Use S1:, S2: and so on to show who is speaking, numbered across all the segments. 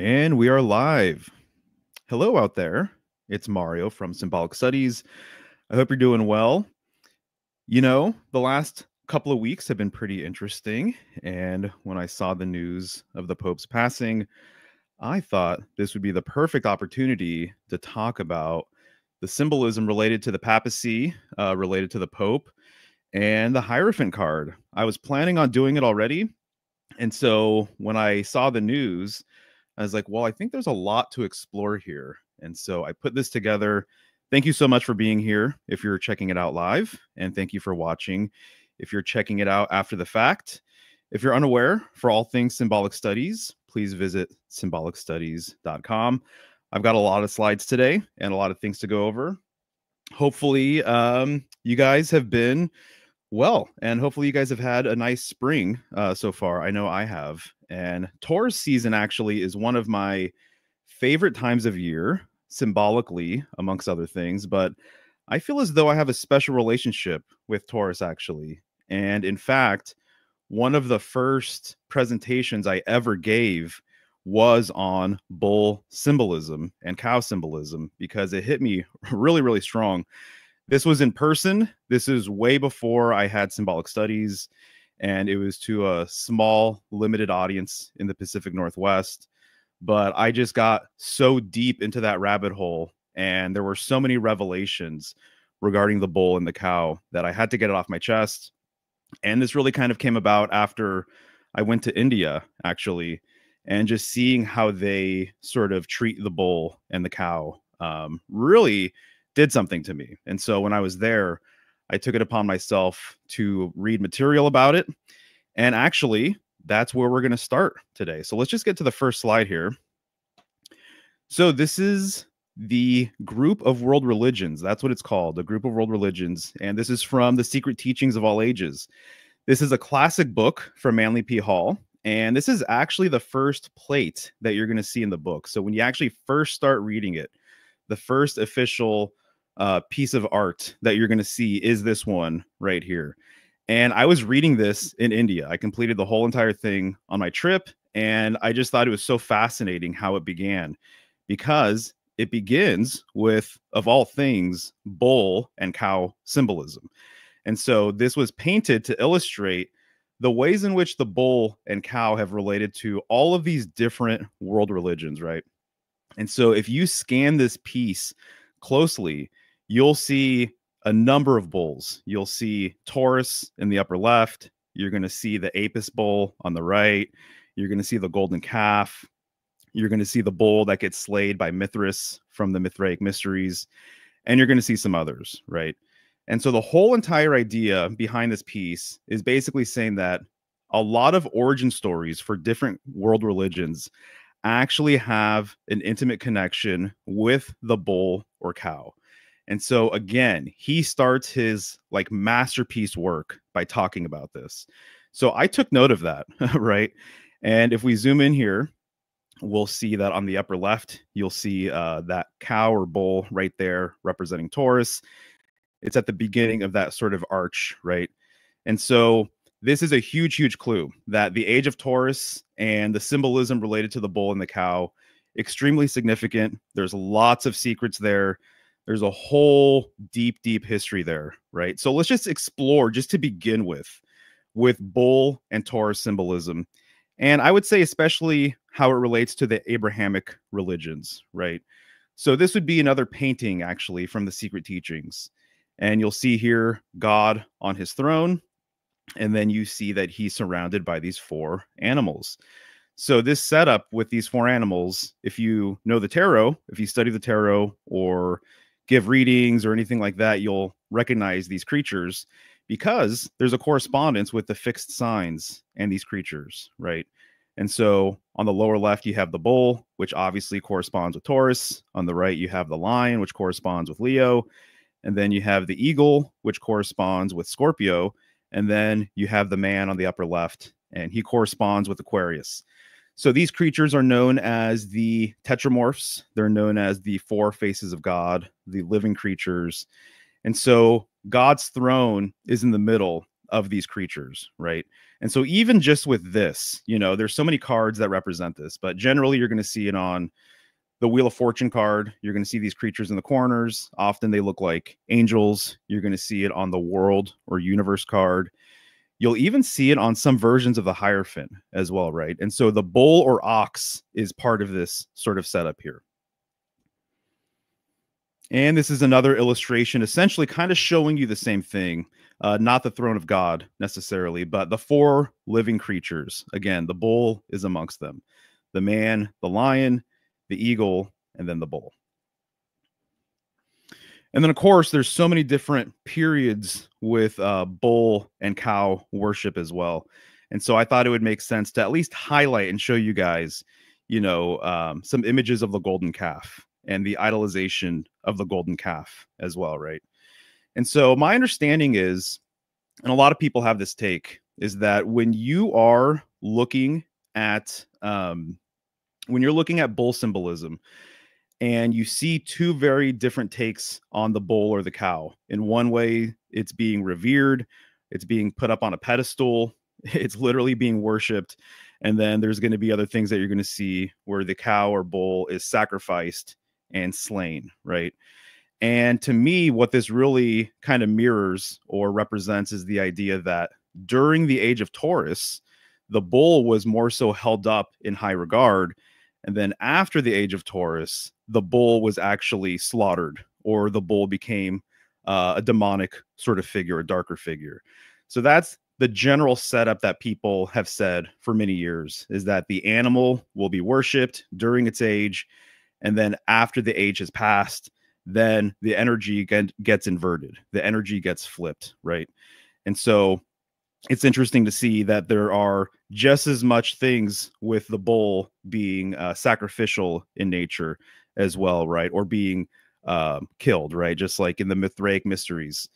S1: And we are live. Hello out there. It's Mario from Symbolic Studies. I hope you're doing well. The last couple of weeks have been pretty interesting. And when I saw the news of the Pope's passing, I thought this would be the perfect opportunity to talk about the symbolism related to the papacy, related to the Pope, and the Hierophant card. I was planning on doing it already. And so when I saw the news, I was like, well, I think there's a lot to explore here. And so I put this together. Thank you so much for being here if you're checking it out live. And thank you for watching if you're checking it out after the fact. If you're unaware, for all things symbolic studies, please visit symbolicstudies.com. I've got a lot of slides today and a lot of things to go over. Hopefully, you guys have been well, and hopefully you guys have had a nice spring so far. I know I have. And Taurus season actually is one of my favorite times of year, symbolically, amongst other things. But I feel as though I have a special relationship with Taurus, actually. And in fact, one of the first presentations I ever gave was on bull symbolism and cow symbolism because it hit me really, really strong. This was in person. This is way before I had Symbolic Studies, and it was to a small, limited audience in the Pacific Northwest. But I just got so deep into that rabbit hole, and there were so many revelations regarding the bull and the cow that I had to get it off my chest. And this really kind of came about after I went to India, actually, and just seeing how they sort of treat the bull and the cow really did something to me. And so when I was there, I took it upon myself to read material about it. And actually, that's where we're going to start today. So let's just get to the first slide here. So this is the Group of World Religions. That's what it's called, the Group of World Religions. And this is from The Secret Teachings of All Ages. This is a classic book from Manly P. Hall. And this is actually the first plate that you're going to see in the book. So when you actually first start reading it, the first official piece of art that you're going to see is this one right here. And I was reading this in India. I completed the whole entire thing on my trip. And I just thought it was so fascinating how it began, because it begins with, of all things, bull and cow symbolism. And so this was painted to illustrate the ways in which the bull and cow have related to all of these different world religions, right? And so if you scan this piece closely, you'll see a number of bulls. You'll see Taurus in the upper left. You're going to see the Apis bull on the right. You're going to see the golden calf. You're going to see the bull that gets slayed by Mithras from the Mithraic Mysteries. And you're going to see some others, right? And so the whole entire idea behind this piece is basically saying that a lot of origin stories for different world religions actually have an intimate connection with the bull or cow. And so again, he starts his like masterpiece work by talking about this. So I took note of that, right? And if we zoom in here, we'll see that on the upper left, you'll see that cow or bull right there representing Taurus. It's at the beginning of that sort of arch, right? And so this is a huge, huge clue that the age of Taurus and the symbolism related to the bull and the cow, extremely significant. There's lots of secrets there. There's a whole deep, deep history there, right? So let's just explore, just to begin with bull and Taurus symbolism. And I would say especially how it relates to the Abrahamic religions, right? So this would be another painting, actually, from the Secret Teachings. And you'll see here God on his throne. And then you see that he's surrounded by these four animals. So this setup with these four animals, if you know the tarot, if you study the tarot or give readings or anything like that, you'll recognize these creatures because there's a correspondence with the fixed signs and these creatures, right? And so on the lower left, you have the bull, which obviously corresponds with Taurus. On the right, you have the lion, which corresponds with Leo. And then you have the eagle, which corresponds with Scorpio. And then you have the man on the upper left, and he corresponds with Aquarius. So these creatures are known as the tetramorphs. They're known as the four faces of God, the living creatures. And so God's throne is in the middle of these creatures, right? And so even just with this, there's so many cards that represent this, but generally you're going to see it on the Wheel of Fortune card. You're going to see these creatures in the corners. Often they look like angels. You're going to see it on the World or Universe card. You'll even see it on some versions of the Hierophant as well, right? And so the bull or ox is part of this sort of setup here. And this is another illustration, essentially kind of showing you the same thing. Not the throne of God necessarily, but the four living creatures. Again, the bull is amongst them. The man, the lion, the eagle, and then the bull. And then, of course, there's so many different periods with bull and cow worship as well. And so I thought it would make sense to at least highlight and show you guys, some images of the golden calf and the idolization of the golden calf as well, right? And so my understanding is, and a lot of people have this take, is that when you are looking at bull symbolism, and you see two very different takes on the bull or the cow. In one way, it's being revered, it's being put up on a pedestal, it's literally being worshipped. And then there's going to be other things that you're going to see where the cow or bull is sacrificed and slain, right? And to me, what this really kind of mirrors or represents is the idea that during the age of Taurus, the bull was more so held up in high regard. And then after the age of Taurus, the bull was actually slaughtered, or the bull became a demonic sort of figure, a darker figure. So that's the general setup that people have said for many years, is that the animal will be worshipped during its age. And then after the age has passed, then the energy gets inverted. The energy gets flipped, right? And so it's interesting to see that there are just as much things with the bull being sacrificial in nature as well, right? Or being killed, right? Just like in the Mithraic mysteries,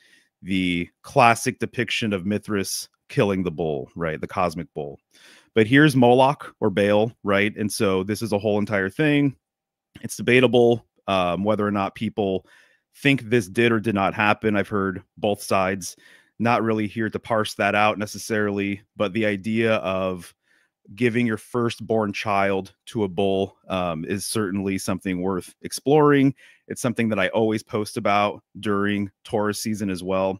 S1: the classic depiction of Mithras killing the bull, right? The cosmic bull. But here's Moloch or Baal, right? And so this is a whole entire thing. It's debatable whether or not people think this did or did not happen. I've heard both sides. Not really here to parse that out necessarily, but the idea of giving your firstborn child to a bull is certainly something worth exploring. It's something that I always post about during Taurus season as well.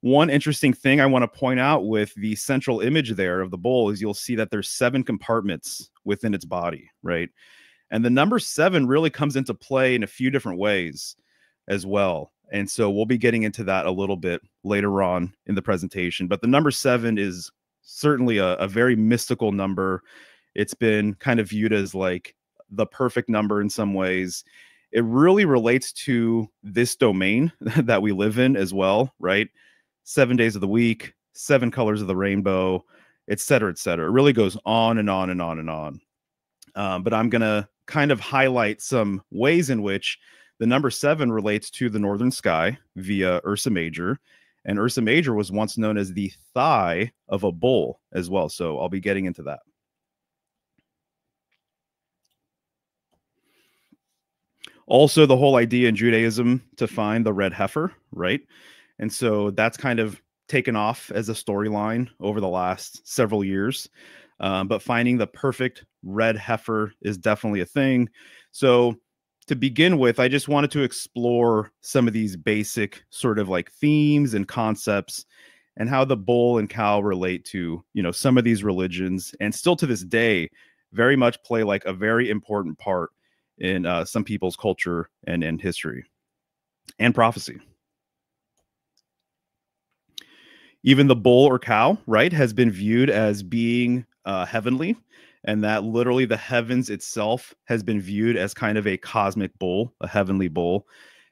S1: One interesting thing I want to point out with the central image there of the bull is you'll see that there's 7 compartments within its body, right? And the number 7 really comes into play in a few different ways as well. And so we'll be getting into that a little bit later on in the presentation. But the number 7 is certainly a very mystical number. It's been kind of viewed as like the perfect number in some ways. It really relates to this domain that we live in as well, right? 7 days of the week, 7 colors of the rainbow, et cetera, et cetera. It really goes on and on and on and on. But I'm going to kind of highlight some ways in which the number 7 relates to the northern sky via Ursa Major. And Ursa Major was once known as the thigh of a bull as well. So I'll be getting into that. Also, the whole idea in Judaism to find the red heifer, right? And so that's kind of taken off as a storyline over the last several years. But finding the perfect red heifer is definitely a thing. So to begin with, I just wanted to explore some of these basic sort of like themes and concepts and how the bull and cow relate to, some of these religions, and still to this day, very much play like a very important part in some people's culture and in history and prophecy. Even the bull or cow, right, has been viewed as being heavenly, and that literally the heavens itself has been viewed as kind of a cosmic bull, a heavenly bull.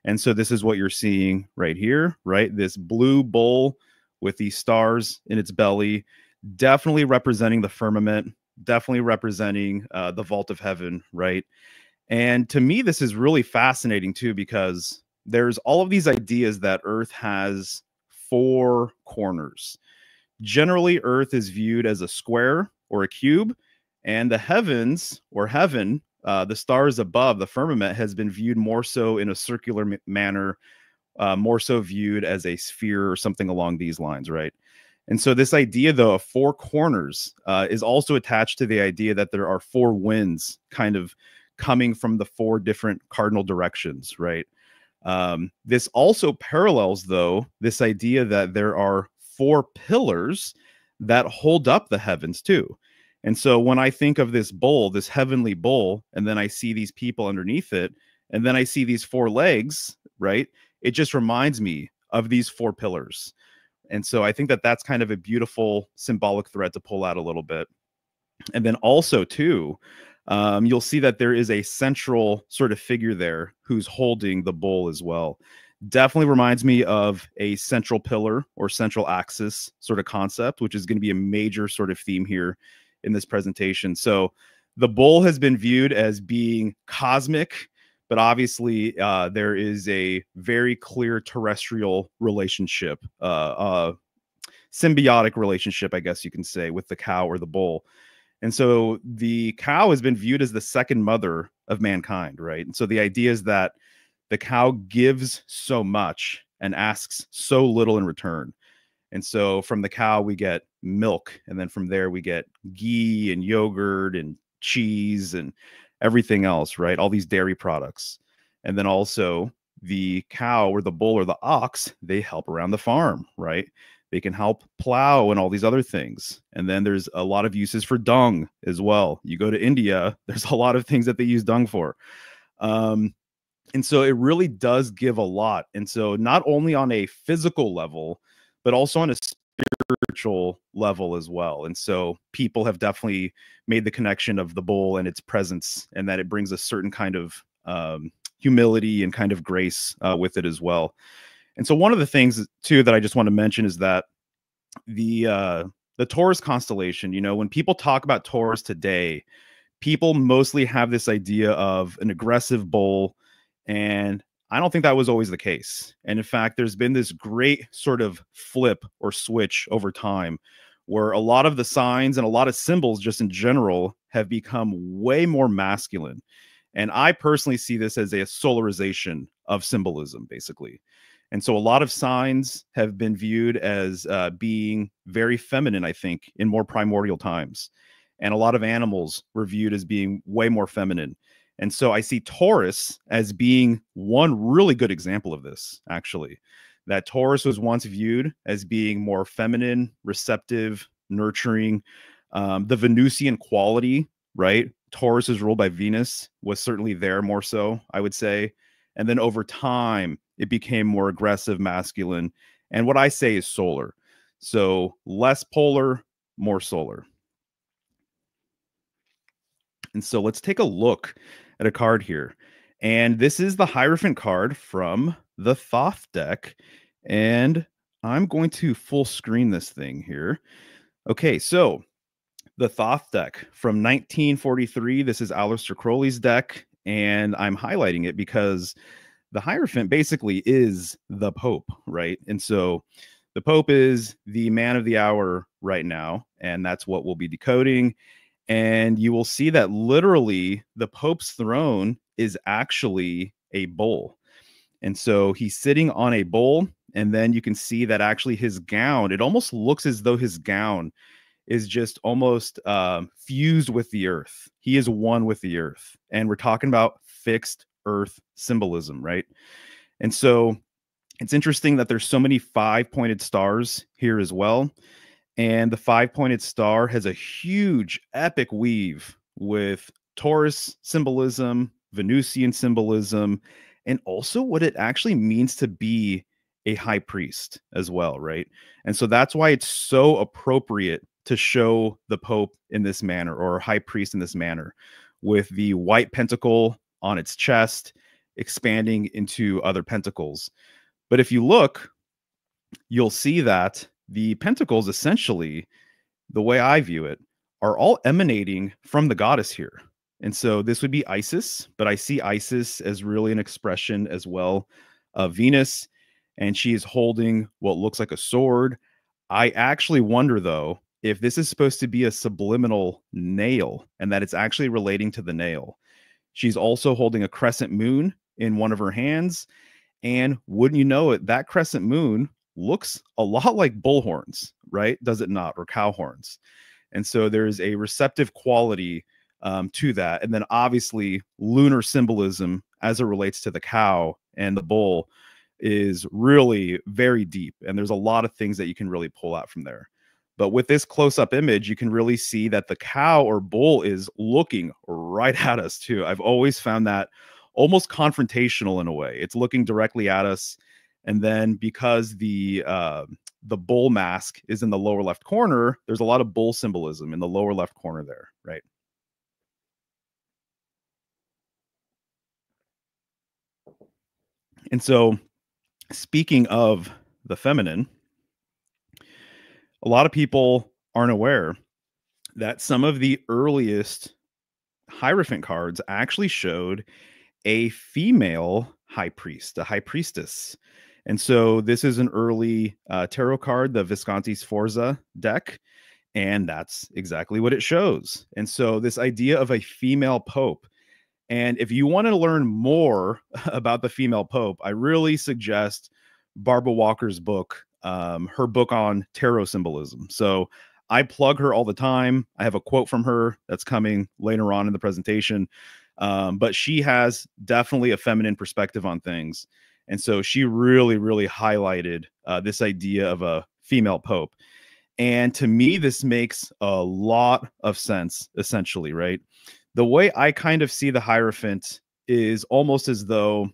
S1: And so this is what you're seeing right here, right? This blue bull with these stars in its belly, definitely representing the firmament, definitely representing the vault of heaven, right? And to me, this is really fascinating too, because there's all of these ideas that Earth has 4 corners. Generally, Earth is viewed as a square or a cube, and the heavens or heaven, the stars above, the firmament, has been viewed more so in a circular manner, more so viewed as a sphere or something along these lines, right? And so this idea, though, of four corners is also attached to the idea that there are four winds kind of coming from the four different cardinal directions, right? This also parallels, though, this idea that there are four pillars that hold up the heavens, too. And so when I think of this bowl, this heavenly bowl, and then I see these people underneath it, and then I see these four legs, right? It just reminds me of these four pillars. And so I think that that's kind of a beautiful symbolic thread to pull out a little bit. And then also, too, you'll see that there is a central sort of figure there who's holding the bowl as well. Definitely reminds me of a central pillar or central axis sort of concept, which is going to be a major sort of theme here in this presentation. So the bowl has been viewed as being cosmic, but obviously there is a very clear terrestrial relationship, symbiotic relationship, I guess you can say, with the cow or the bull. And so the cow has been viewed as the second mother of mankind, right? And so the idea is that the cow gives so much and asks so little in return. And so from the cow, we get milk. And then from there, we get ghee and yogurt and cheese and everything else, right? All these dairy products. And then also the cow or the bull or the ox, they help around the farm, right? They can help plow and all these other things. And then there's a lot of uses for dung as well. You go to India, there's a lot of things that they use dung for. And so it really does give a lot. And so not only on a physical level, but also on a spiritual level as well. And so people have definitely made the connection of the bull and its presence, and that it brings a certain kind of humility and kind of grace with it as well. And so one of the things too that I just want to mention is that the Taurus constellation, you know, when people talk about Taurus today, people mostly have this idea of an aggressive bull, and I don't think that was always the case. And in fact, there's been this great sort of flip or switch over time where a lot of the signs and a lot of symbols just in general have become way more masculine. And I personally see this as a solarization of symbolism, basically. And so a lot of signs have been viewed as being very feminine, I think, in more primordial times. And a lot of animals were viewed as being way more feminine. And so I see Taurus as being one really good example of this, actually. That Taurus was once viewed as being more feminine, receptive, nurturing. The Venusian quality, right? Taurus is ruled by Venus, was certainly there more so, I would say. And then over time, it became more aggressive, masculine. And what I say is solar. So less polar, more solar. And so let's take a look at a card here. And this is the Hierophant card from the Thoth deck. And I'm going to full screen this thing here. Okay, so the Thoth deck from 1943. This is Aleister Crowley's deck. And I'm highlighting it because the Hierophant basically is the Pope, right? And so the Pope is the man of the hour right now. And that's what we'll be decoding. And you will see that literally the Pope's throne is actually a bowl. And so he's sitting on a bowl. And then you can see that actually his gown, it almost looks as though his gown is just almost fused with the earth. He is one with the earth. And we're talking about fixed earth symbolism, right? And so it's interesting that there's so many 5-pointed stars here as well. And the 5-pointed star has a huge epic weave with Taurus symbolism, Venusian symbolism, and also what it actually means to be a high priest as well, right? And so that's why it's so appropriate to show the Pope in this manner, or high priest in this manner, with the white pentacle on its chest, expanding into other pentacles. But if you look, you'll see that the pentacles, essentially, the way I view it, are all emanating from the goddess here. And so this would be Isis, but I see Isis as really an expression as well of Venus, and she is holding what looks like a sword. I actually wonder, though, if this is supposed to be a subliminal nail and that it's actually relating to the nail. She's also holding a crescent moon in one of her hands. And wouldn't you know it, that crescent moon looks a lot like bull horns, right? Does it not? Or cow horns. And so there's a receptive quality to that. And then obviously lunar symbolism as it relates to the cow and the bull is really very deep. And there's a lot of things that you can really pull out from there. But with this close-up image, you can really see that the cow or bull is looking right at us too. I've always found that almost confrontational in a way. It's looking directly at us. And then because the bull mask is in the lower left corner, there's a lot of bull symbolism in the lower left corner there, right? And so speaking of the feminine, a lot of people aren't aware that some of the earliest Hierophant cards actually showed a female high priest, a high priestess. And so this is an early tarot card, the Visconti Sforza deck, and that's exactly what it shows. And so this idea of a female pope, and if you want to learn more about the female pope, I really suggest Barbara Walker's book, her book on tarot symbolism. So I plug her all the time. I have a quote from her that's coming later on in the presentation. But she has definitely a feminine perspective on things. And so she really, really highlighted this idea of a female pope. And to me, this makes a lot of sense, essentially, right? The way I kind of see the Hierophant is almost as though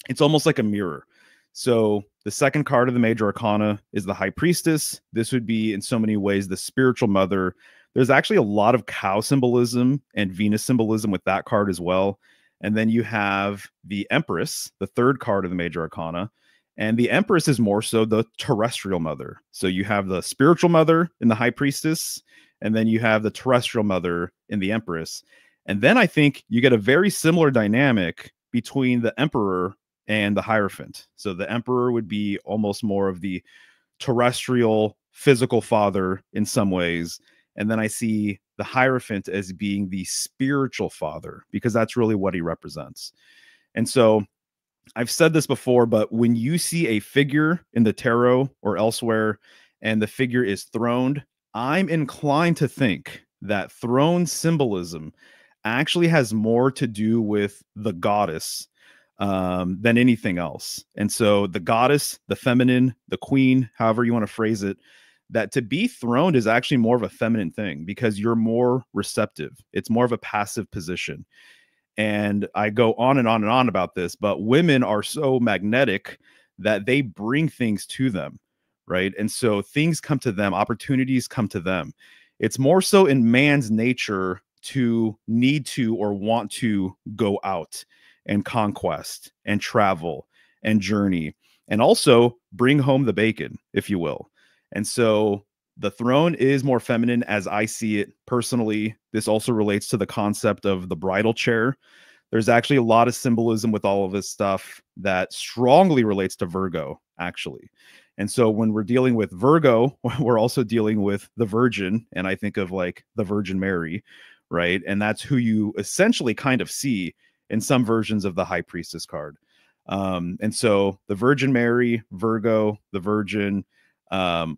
S1: it's almost like a mirror. So the second card of the major arcana is the high priestess. This would be in so many ways the spiritual mother. There's actually a lot of cow symbolism and Venus symbolism with that card as well. And then you have the Empress, the third card of the major arcana. And the Empress is more so the terrestrial mother. So you have the spiritual mother in the high priestess, and then you have the terrestrial mother in the Empress. And then I think you get a very similar dynamic between the Emperor and the Hierophant. So the Emperor would be almost more of the terrestrial physical father in some ways. And then I see the Hierophant as being the spiritual father, because that's really what he represents. And so I've said this before, but when you see a figure in the tarot or elsewhere and the figure is throned, I'm inclined to think that throne symbolism actually has more to do with the goddess than anything else. And so the goddess, the feminine, the queen, however you want to phrase it, that to be throned is actually more of a feminine thing because you're more receptive. It's more of a passive position. And I go on and on and on about this, but women are so magnetic that they bring things to them, right? And so things come to them, opportunities come to them. It's more so in man's nature to need to or want to go out and conquest and travel and journey and also bring home the bacon, if you will. And so the throne is more feminine as I see it personally. This also relates to the concept of the bridal chair. There's actually a lot of symbolism with all of this stuff that strongly relates to Virgo, actually. And so when we're dealing with Virgo, we're also dealing with the Virgin. And I think of like the Virgin Mary, right? And that's who you essentially kind of see in some versions of the High Priestess card. And so the Virgin Mary, Virgo, the Virgin,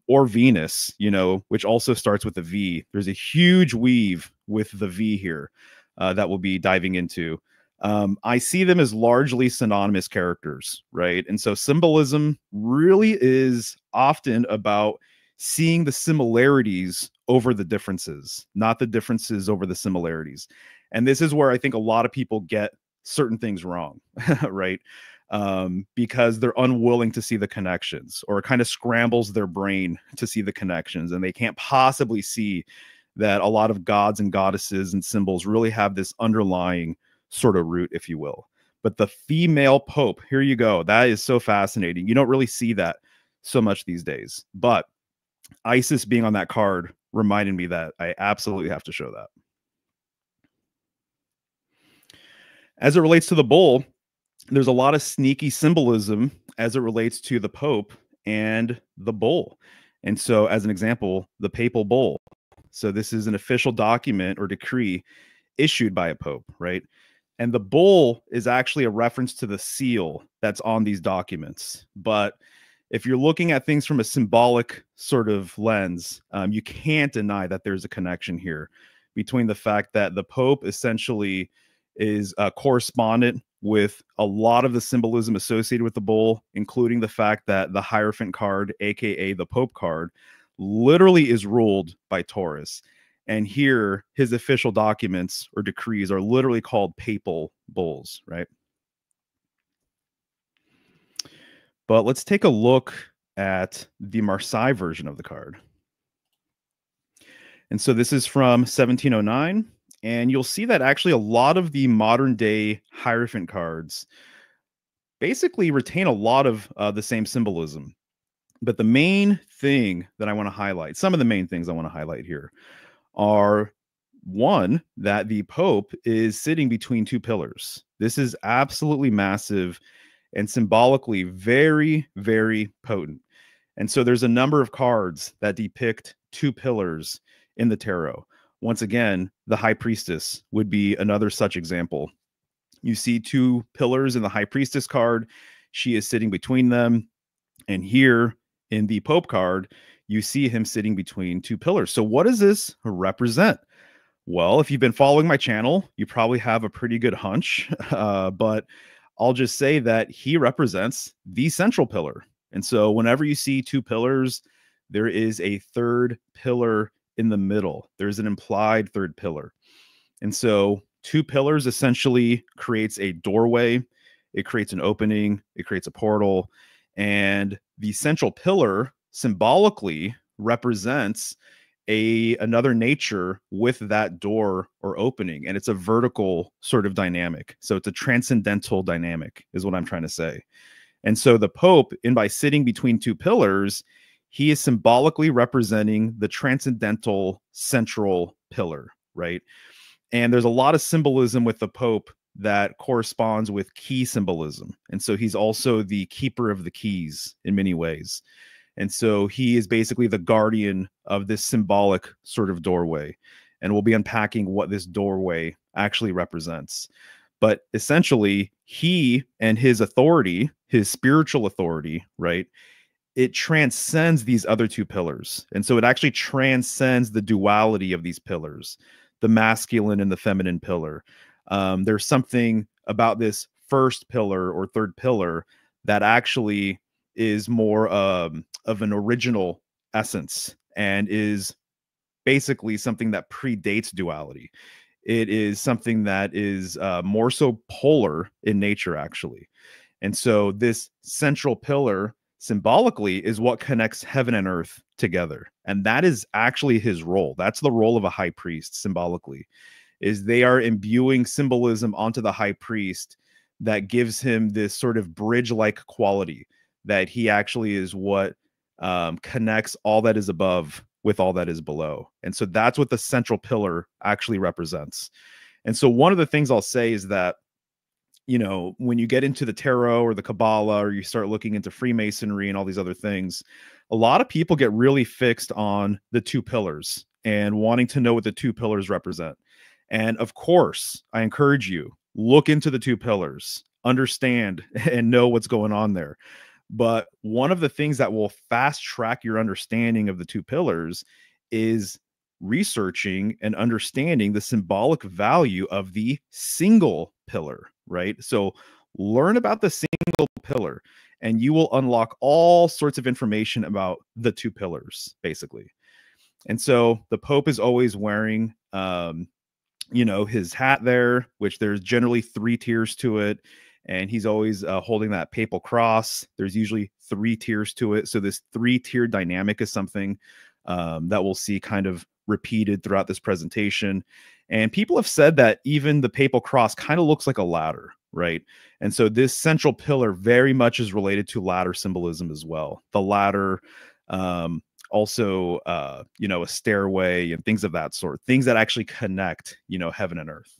S1: or Venus, you know, which also starts with a V. There's a huge weave with the V here that we'll be diving into. I see them as largely synonymous characters, right? And so symbolism really is often about seeing the similarities over the differences, not the differences over the similarities. And this is where I think a lot of people get certain things wrong, right? Because they're unwilling to see the connections, or it kind of scrambles their brain to see the connections, and they can't possibly see that a lot of gods and goddesses and symbols really have this underlying sort of root, if you will. But the female pope, here you go. That is so fascinating. You don't really see that so much these days. But Isis being on that card reminded me that I absolutely have to show that. As it relates to the bull, there's a lot of sneaky symbolism as it relates to the Pope and the bull. And so, as an example, the papal bull. So, this is an official document or decree issued by a pope, right? And the bull is actually a reference to the seal that's on these documents. But if you're looking at things from a symbolic sort of lens, you can't deny that there's a connection here between the fact that the Pope essentially is a correspondent with a lot of the symbolism associated with the bull, including the fact that the Hierophant card, aka the Pope card, literally is ruled by Taurus. And here, his official documents or decrees are literally called papal bulls, right? But let's take a look at the Marseille version of the card. And so this is from 1709. And you'll see that actually a lot of the modern day Hierophant cards basically retain a lot of the same symbolism. But the main thing that I want to highlight, some of the main things I want to highlight here are one, that the Pope is sitting between two pillars. This is absolutely massive and symbolically very, very potent. And so there's a number of cards that depict two pillars in the tarot. Once again, the High Priestess would be another such example. You see two pillars in the High Priestess card. She is sitting between them. And here in the Pope card, you see him sitting between two pillars. So what does this represent? Well, if you've been following my channel, you probably have a pretty good hunch, but I'll just say that he represents the central pillar. And so whenever you see two pillars, there is a third pillar in the middle. There's an implied third pillar. And so two pillars essentially creates a doorway. It creates an opening. It creates a portal. And the central pillar symbolically represents another nature with that door or opening, and it's a vertical sort of dynamic. So it's a transcendental dynamic is what I'm trying to say. And so the Pope, in by sitting between two pillars, he is symbolically representing the transcendental central pillar, right? And there's a lot of symbolism with the Pope that corresponds with key symbolism. And so he's also the keeper of the keys in many ways. And so he is basically the guardian of this symbolic sort of doorway. And we'll be unpacking what this doorway actually represents. But essentially, he and his authority, his spiritual authority, right, it transcends these other two pillars. And so it actually transcends the duality of these pillars, the masculine and the feminine pillar. There's something about this first pillar or third pillar that actually is more of an original essence and is basically something that predates duality. It is something that is more so polar in nature, actually. And so this central pillar symbolically is what connects heaven and earth together. And that is actually his role. That's the role of a high priest symbolically, is they are imbuing symbolism onto the high priest that gives him this sort of bridge-like quality, that he actually is what connects all that is above with all that is below. And so that's what the central pillar actually represents. And so one of the things I'll say is that, you know, when you get into the tarot or the Kabbalah, or you start looking into Freemasonry and all these other things, a lot of people get really fixed on the two pillars and wanting to know what the two pillars represent. And of course, I encourage you, look into the two pillars, understand and know what's going on there. But one of the things that will fast track your understanding of the two pillars is researching and understanding the symbolic value of the single pillar, right? So learn about the single pillar and you will unlock all sorts of information about the two pillars, basically. And so the Pope is always wearing, you know, his hat there, which there's generally 3 tiers to it. And he's always holding that papal cross. There's usually 3 tiers to it. So this 3-tier dynamic is something that we'll see kind of repeated throughout this presentation. And people have said that even the papal cross kind of looks like a ladder, right? And so this central pillar very much is related to ladder symbolism as well. The ladder, also, you know, a stairway and things of that sort, things that actually connect, you know, heaven and earth.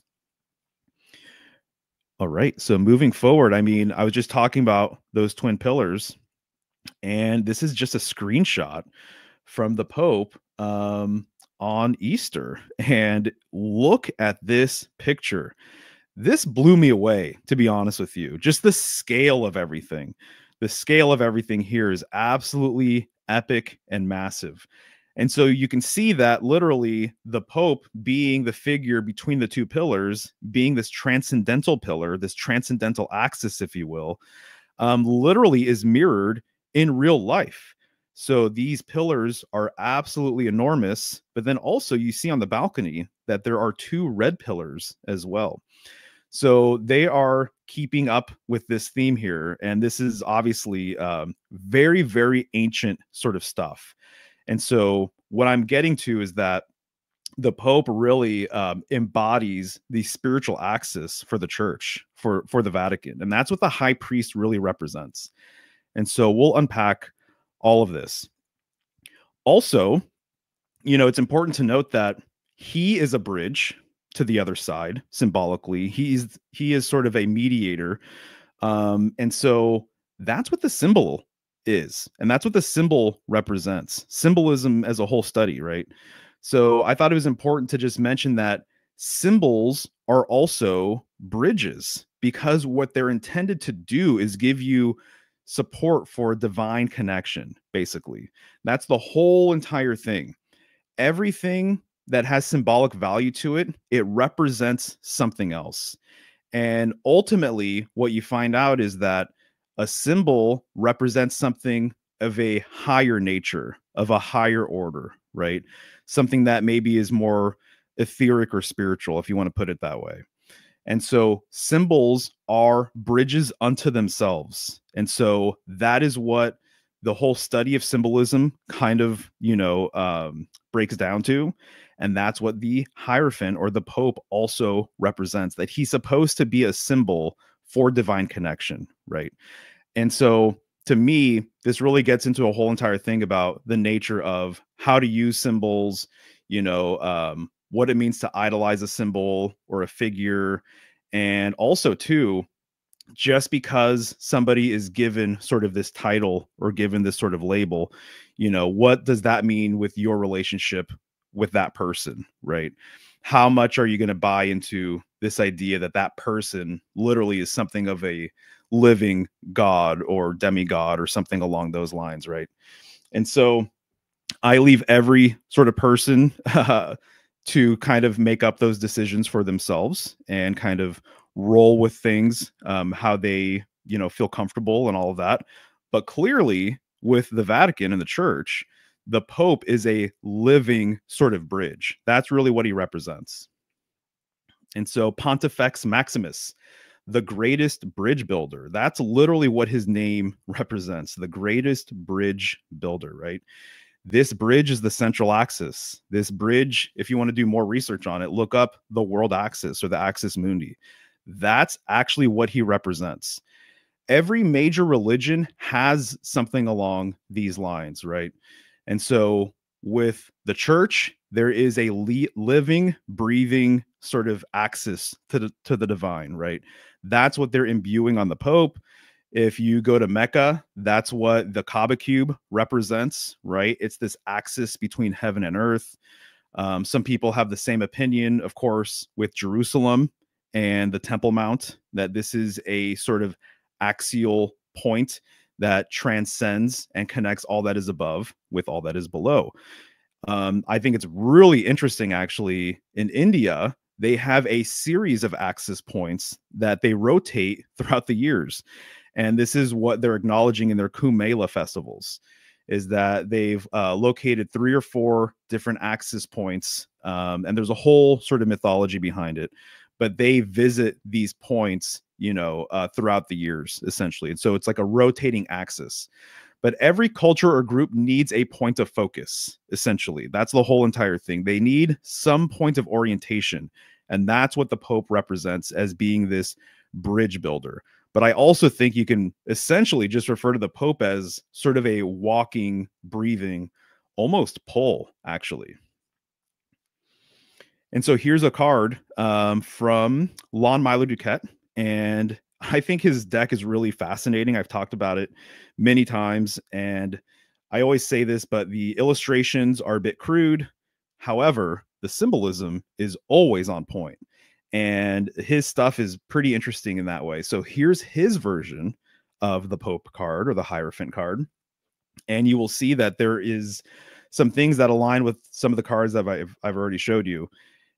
S1: All right. So moving forward, I mean, I was just talking about those twin pillars, and this is just a screenshot from the Pope on Easter. And look at this picture. This blew me away, to be honest with you. Just the scale of everything. the scale of everything here is absolutely epic and massive. And so you can see that literally the Pope being the figure between the two pillars, being this transcendental pillar, this transcendental axis, if you will, literally is mirrored in real life. So these pillars are absolutely enormous, but then also you see on the balcony that there are two red pillars as well. So they are keeping up with this theme here. And this is obviously very, very ancient sort of stuff. And so what I'm getting to is that the Pope really embodies the spiritual axis for the church, for the Vatican. And that's what the high priest really represents. And so we'll unpack all of this. Also, it's important to note that he is a bridge to the other side symbolically. He is sort of a mediator. And so that's what the symbol is. And that's what the symbol represents. Symbolism as a whole study, right? So I thought it was important to just mention that symbols are also bridges, because what they're intended to do is give you support for divine connection, basically. That's the whole entire thing. Everything that has symbolic value to it, it represents something else. And ultimately, what you find out is that a symbol represents something of a higher nature, of a higher order, right? Something that maybe is more etheric or spiritual, if you want to put it that way. And so symbols are bridges unto themselves. And so that is what the whole study of symbolism kind of, breaks down to. And that's what the Hierophant or the Pope also represents, that he's supposed to be a symbol for divine connection, right? And so to me, this really gets into a whole entire thing about the nature of how to use symbols, what it means to idolize a symbol or a figure. And also, too, just because somebody is given sort of this title or given this sort of label, what does that mean with your relationship with that person, right? How much are you going to buy into this idea that that person literally is something of a living god or demigod or something along those lines, right? And so I leave every sort of person to kind of make up those decisions for themselves and kind of roll with things, how they, feel comfortable and all of that. But clearly, with the Vatican and the church, the Pope is a living sort of bridge. That's really what he represents. And so Pontifex Maximus, the greatest bridge builder, that's literally what his name represents, the greatest bridge builder, right? This bridge is the central axis. This bridge, if you want to do more research on it, look up the world axis or the axis mundi. That's actually what he represents. Every major religion has something along these lines, right? And so with the church, there is a living, breathing sort of axis to the divine, right? That's what they're imbuing on the Pope. If you go to Mecca, that's what the Kaaba cube represents, right? It's this axis between heaven and earth. Some people have the same opinion, of course, with Jerusalem and the Temple Mount, that this is a sort of axial point that transcends and connects all that is above with all that is below. I think it's really interesting, actually, in India, they have a series of axis points that they rotate throughout the years. And this is what they're acknowledging in their Kumbh Mela festivals, is that they've located 3 or 4 different axis points. And there's a whole sort of mythology behind it. But they visit these points, throughout the years, essentially. And so it's like a rotating axis. But every culture or group needs a point of focus, essentially. That's the whole entire thing. They need some point of orientation. And that's what the Pope represents as being this bridge builder. But I also think you can essentially just refer to the Pope as sort of a walking, breathing, almost pole, actually. And so here's a card from Lon Milo Duquette. And I think his deck is really fascinating. I've talked about it many times. And I always say this, but the illustrations are a bit crude. However, the symbolism is always on point. And his stuff is pretty interesting in that way. So here's his version of the Pope card or the Hierophant card. And you will see that there is some things that align with some of the cards that I've already showed you.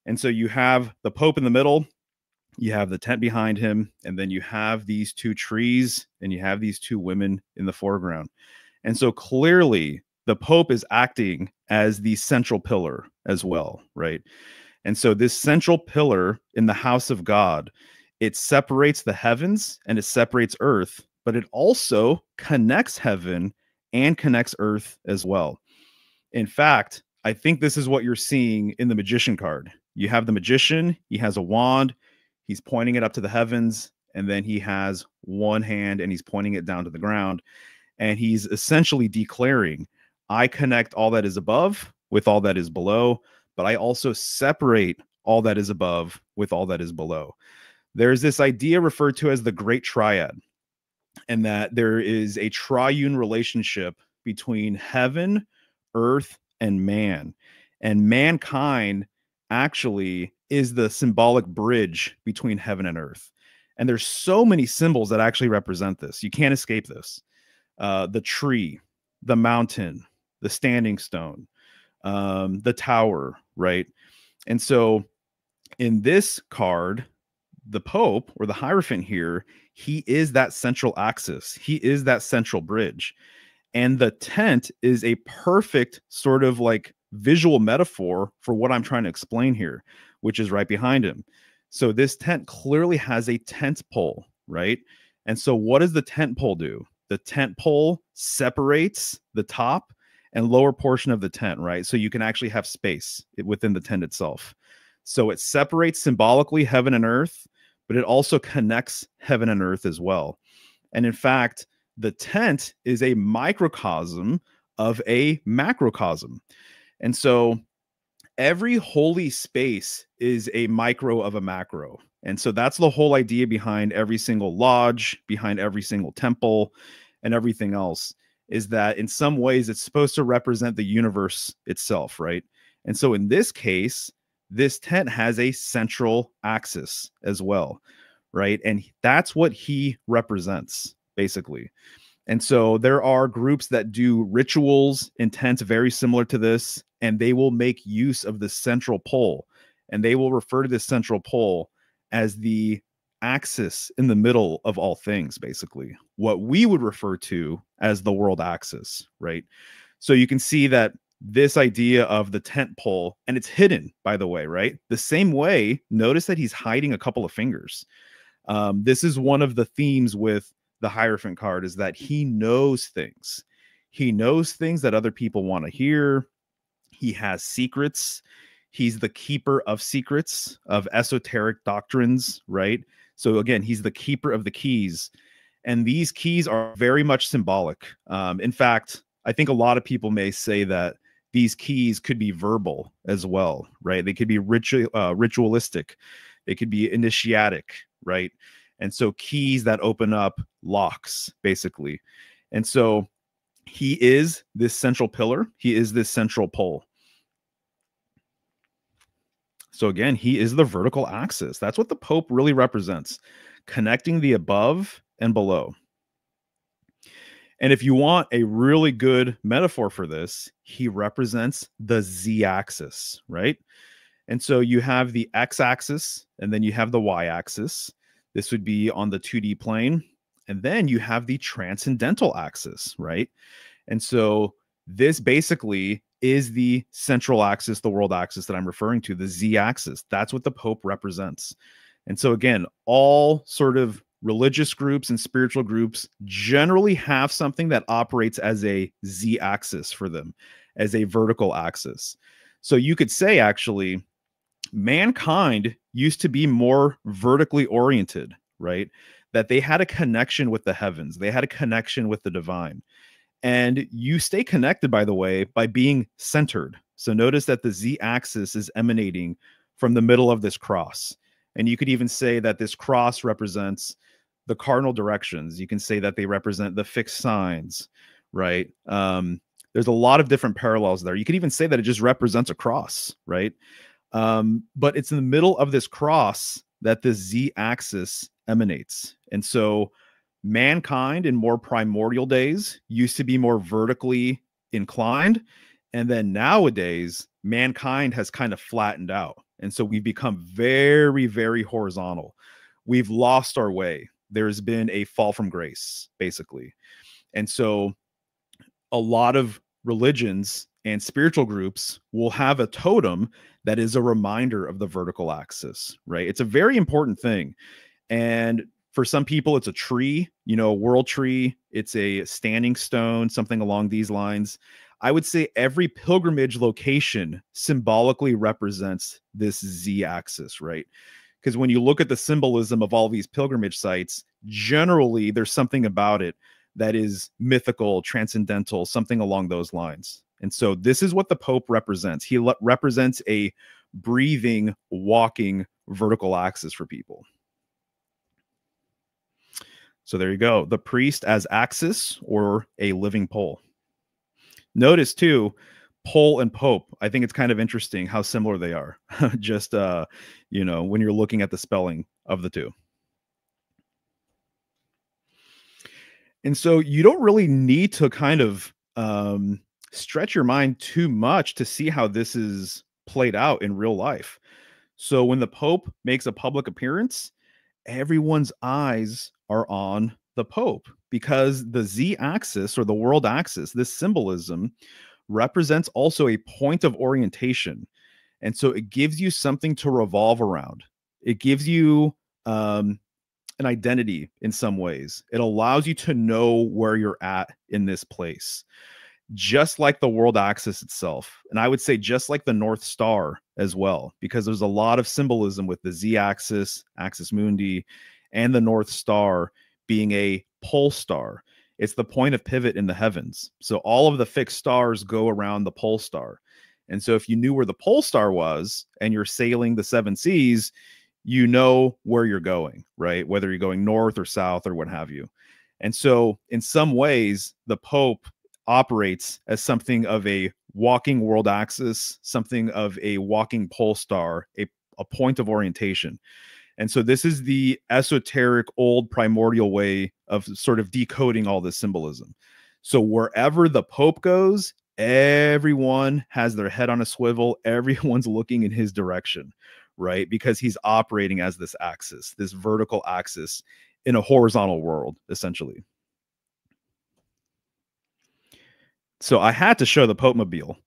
S1: And so you have the Pope in the middle, you have the tent behind him, and then you have these two trees, and you have these two women in the foreground. And so clearly the Pope is acting as the central pillar as well, right? And so this central pillar in the house of God, it separates the heavens and it separates earth, but it also connects heaven and connects earth as well. In fact, I think this is what you're seeing in the magician card. You have the magician, he has a wand, he's pointing it up to the heavens, and then he has one hand and he's pointing it down to the ground. And he's essentially declaring, I connect all that is above with all that is below, but I also separate all that is above with all that is below. There's this idea referred to as the Great Triad, and that there is a triune relationship between heaven, earth, and man. And mankind actually is the symbolic bridge between heaven and earth. And there's so many symbols that actually represent this. You can't escape this. The tree, the mountain, the standing stone, the tower, right? And so in this card, the Pope or the Hierophant here, he is that central axis. He is that central bridge. And the tent is a perfect sort of like visual metaphor for what I'm trying to explain here, which is right behind him. So this tent clearly has a tent pole, right? And so what does the tent pole do? The tent pole separates the top and lower portion of the tent, right? So you can actually have space within the tent itself. So it separates symbolically heaven and earth, but it also connects heaven and earth as well. And in fact, the tent is a microcosm of a macrocosm. And so every holy space is a micro of a macro. And so that's the whole idea behind every single lodge, behind every single temple, and everything else, is that in some ways it's supposed to represent the universe itself, right? And so in this case, this tent has a central axis as well, right? And that's what he represents, basically. And so there are groups that do rituals in tents very similar to this, and they will make use of the central pole, and they will refer to this central pole as the axis in the middle of all things, basically what we would refer to as the world axis, right? So you can see that this idea of the tent pole, and it's hidden, by the way, right? The same way, notice that he's hiding a couple of fingers. This is one of the themes with the Hierophant card, is that he knows things. He knows things that other people want to hear. He has secrets. He's the keeper of secrets, of esoteric doctrines, right? So again, he's the keeper of the keys. And these keys are very much symbolic. In fact, I think a lot of people may say that these keys could be verbal as well, right? They could be ritualistic. They could be initiatic, right? And so keys that open up locks, basically. And so he is this central pillar. He is this central pole. So again, he is the vertical axis. That's what the Pope really represents, connecting the above and below. And if you want a really good metaphor for this, he represents the z-axis, right? And so you have the x-axis, and then you have the y-axis. This would be on the 2D plane. And then you have the transcendental axis, right? And so this basically is the central axis, the world axis that I'm referring to, the z-axis. That's what the Pope represents. And so again, all sort of religious groups and spiritual groups generally have something that operates as a z-axis for them, as a vertical axis. So you could say, actually, mankind used to be more vertically oriented, right? That they had a connection with the heavens. They had a connection with the divine. And you stay connected, by the way, by being centered. So notice that the z-axis is emanating from the middle of this cross. And you could even say that this cross represents the cardinal directions. You can say that they represent the fixed signs, right? There's a lot of different parallels there. You could even say that it just represents a cross, right? But it's in the middle of this cross that the z-axis emanates. And so mankind in more primordial days used to be more vertically inclined. And then nowadays, mankind has kind of flattened out. And so we've become very, very horizontal. We've lost our way. There's been a fall from grace, basically. And so a lot of religions and spiritual groups will have a totem that is a reminder of the vertical axis, right? It's a very important thing. And for some people, it's a tree, a world tree. It's a standing stone, something along these lines. I would say every pilgrimage location symbolically represents this Z axis, right? Because when you look at the symbolism of all these pilgrimage sites, generally there's something about it that is mythical, transcendental, something along those lines. And so this is what the Pope represents. He represents a breathing, walking vertical axis for people. So there you go. The priest as axis or a living pole. Notice too, pole and pope. I think it's kind of interesting how similar they are. Just when you're looking at the spelling of the two. And so you don't really need to kind of stretch your mind too much to see how this is played out in real life. So when the Pope makes a public appearance, everyone's eyes are on the Pope because the Z axis or the world axis, this symbolism represents also a point of orientation. And so it gives you something to revolve around. It gives you an identity in some ways. It allows you to know where you're at in this place, just like the world axis itself. And I would say just like the North Star as well, because there's a lot of symbolism with the Z axis, axis mundi, and the North Star being a pole star. It's the point of pivot in the heavens. So all of the fixed stars go around the pole star. And so if you knew where the pole star was and you're sailing the seven seas, you know where you're going, right? Whether you're going north or south or what have you. And so in some ways, the Pope operates as something of a walking world axis, something of a walking pole star, a point of orientation. And so this is the esoteric old primordial way of sort of decoding all this symbolism. So wherever the Pope goes, everyone has their head on a swivel. Everyone's looking in his direction, right? Because he's operating as this axis, this vertical axis in a horizontal world, essentially. So I had to show the Pope Mobile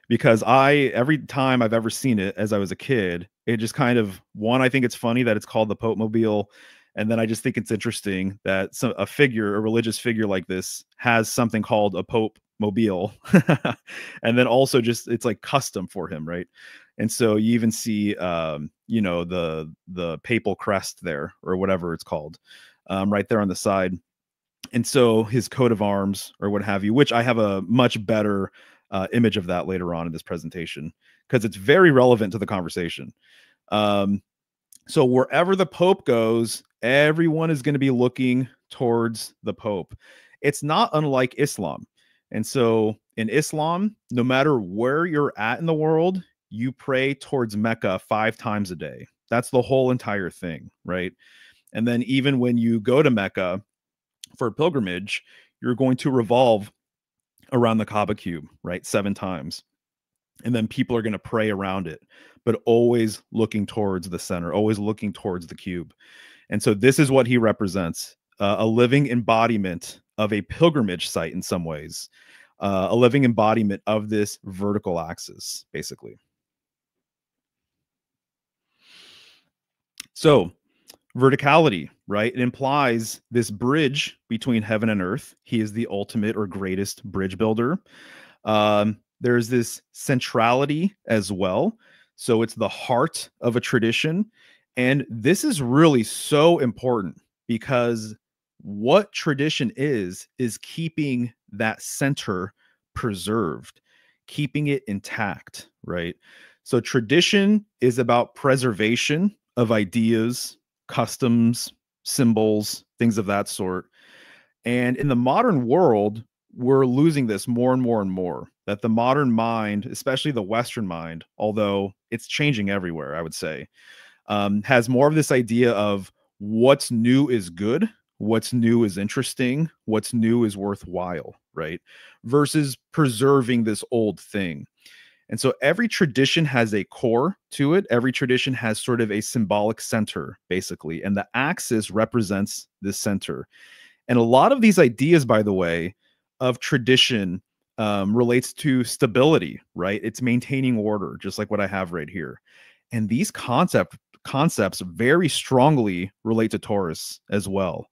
S1: because every time I've ever seen it as I was a kid, it just kind of, I think it's funny that it's called the Pope Mobile. And then I just think it's interesting that a religious figure like this has something called a Pope Mobile. And then also just, it's like custom for him, right? And so you even see, the papal crest there or whatever it's called, right there on the side. And so his coat of arms or what have you, which I have a much better image of that later on in this presentation because it's very relevant to the conversation. So wherever the Pope goes, everyone is going to be looking towards the Pope. It's not unlike Islam. And so in Islam, no matter where you're at in the world, you pray towards Mecca 5 times a day. That's the whole entire thing, right? And then even when you go to Mecca for a pilgrimage, you're going to revolve around the Kaaba cube, right? 7 times. And then people are going to pray around it, but always looking towards the center, always looking towards the cube. And so this is what he represents, a living embodiment of a pilgrimage site in some ways, a living embodiment of this vertical axis, basically. So verticality, right? It implies this bridge between heaven and earth. He is the ultimate or greatest bridge builder. There's this centrality as well. So it's the heart of a tradition. And this is really so important because what tradition is keeping that center preserved, keeping it intact, right? So tradition is about preservation of ideas, customs, symbols, things of that sort. And in the modern world, we're losing this more and more and more. That the modern mind, especially the Western mind, although it's changing everywhere, I would say, has more of this idea of what's new is good, what's new is interesting, what's new is worthwhile, right? Versus preserving this old thing. And so every tradition has a core to it. Every tradition has sort of a symbolic center, basically. And the axis represents this center. And a lot of these ideas, by the way, of tradition relates to stability, right? It's maintaining order, just like what I have right here. And these concepts very strongly relate to Taurus as well.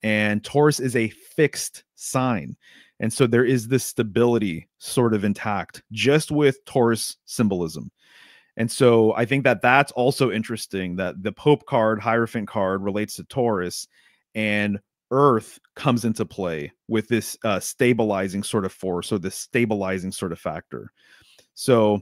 S1: And Taurus is a fixed sign. And so there is this stability sort of intact just with Taurus symbolism. And so I think that that's also interesting that the Pope card, Hierophant card relates to Taurus, and Earth comes into play with this stabilizing sort of force, or this stabilizing sort of factor. So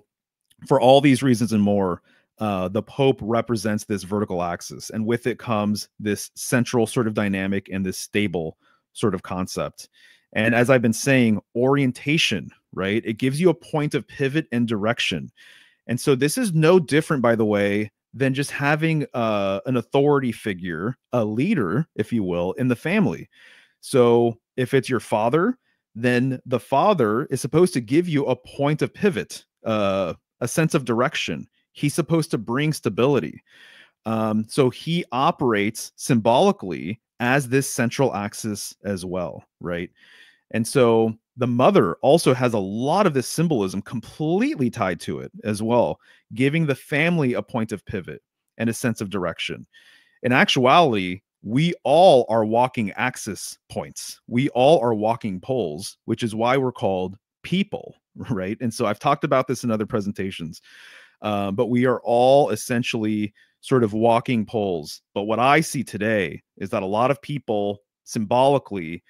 S1: for all these reasons and more, the Pope represents this vertical axis, and with it comes this central sort of dynamic and this stable sort of concept. And as I've been saying, orientation, right? It gives you a point of pivot and direction. And so this is no different, by the way, than just having an authority figure, a leader, if you will, in the family. So if it's your father, then the father is supposed to give you a point of pivot, a sense of direction. He's supposed to bring stability. So he operates symbolically as this central axis as well, right? And so the mother also has a lot of this symbolism completely tied to it as well, giving the family a point of pivot and a sense of direction. In actuality, we all are walking axis points. We all are walking poles, which is why we're called people, right? And so I've talked about this in other presentations, but we are all essentially sort of walking poles. But what I see today is that a lot of people symbolically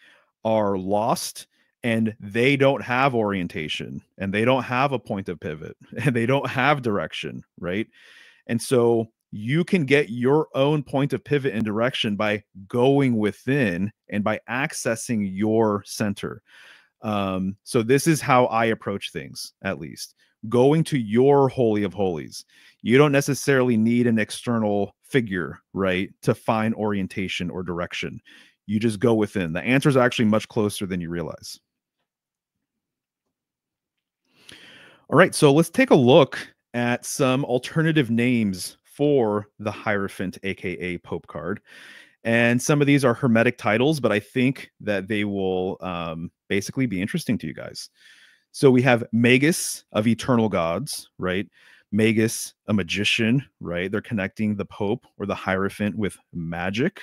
S1: are lost, and they don't have orientation, and they don't have a point of pivot, and they don't have direction, right? And so you can get your own point of pivot and direction by going within and by accessing your center. So this is how I approach things, at least going to your holy of holies. You don't necessarily need an external figure, right, to find orientation or direction. You just go within. The answer is actually much closer than you realize. All right, so let's take a look at some alternative names for the Hierophant, aka Pope card. And some of these are hermetic titles, but I think that they will basically be interesting to you guys. So we have Magus of eternal gods, right? Magus, a magician, right? They're connecting the Pope or the Hierophant with magic.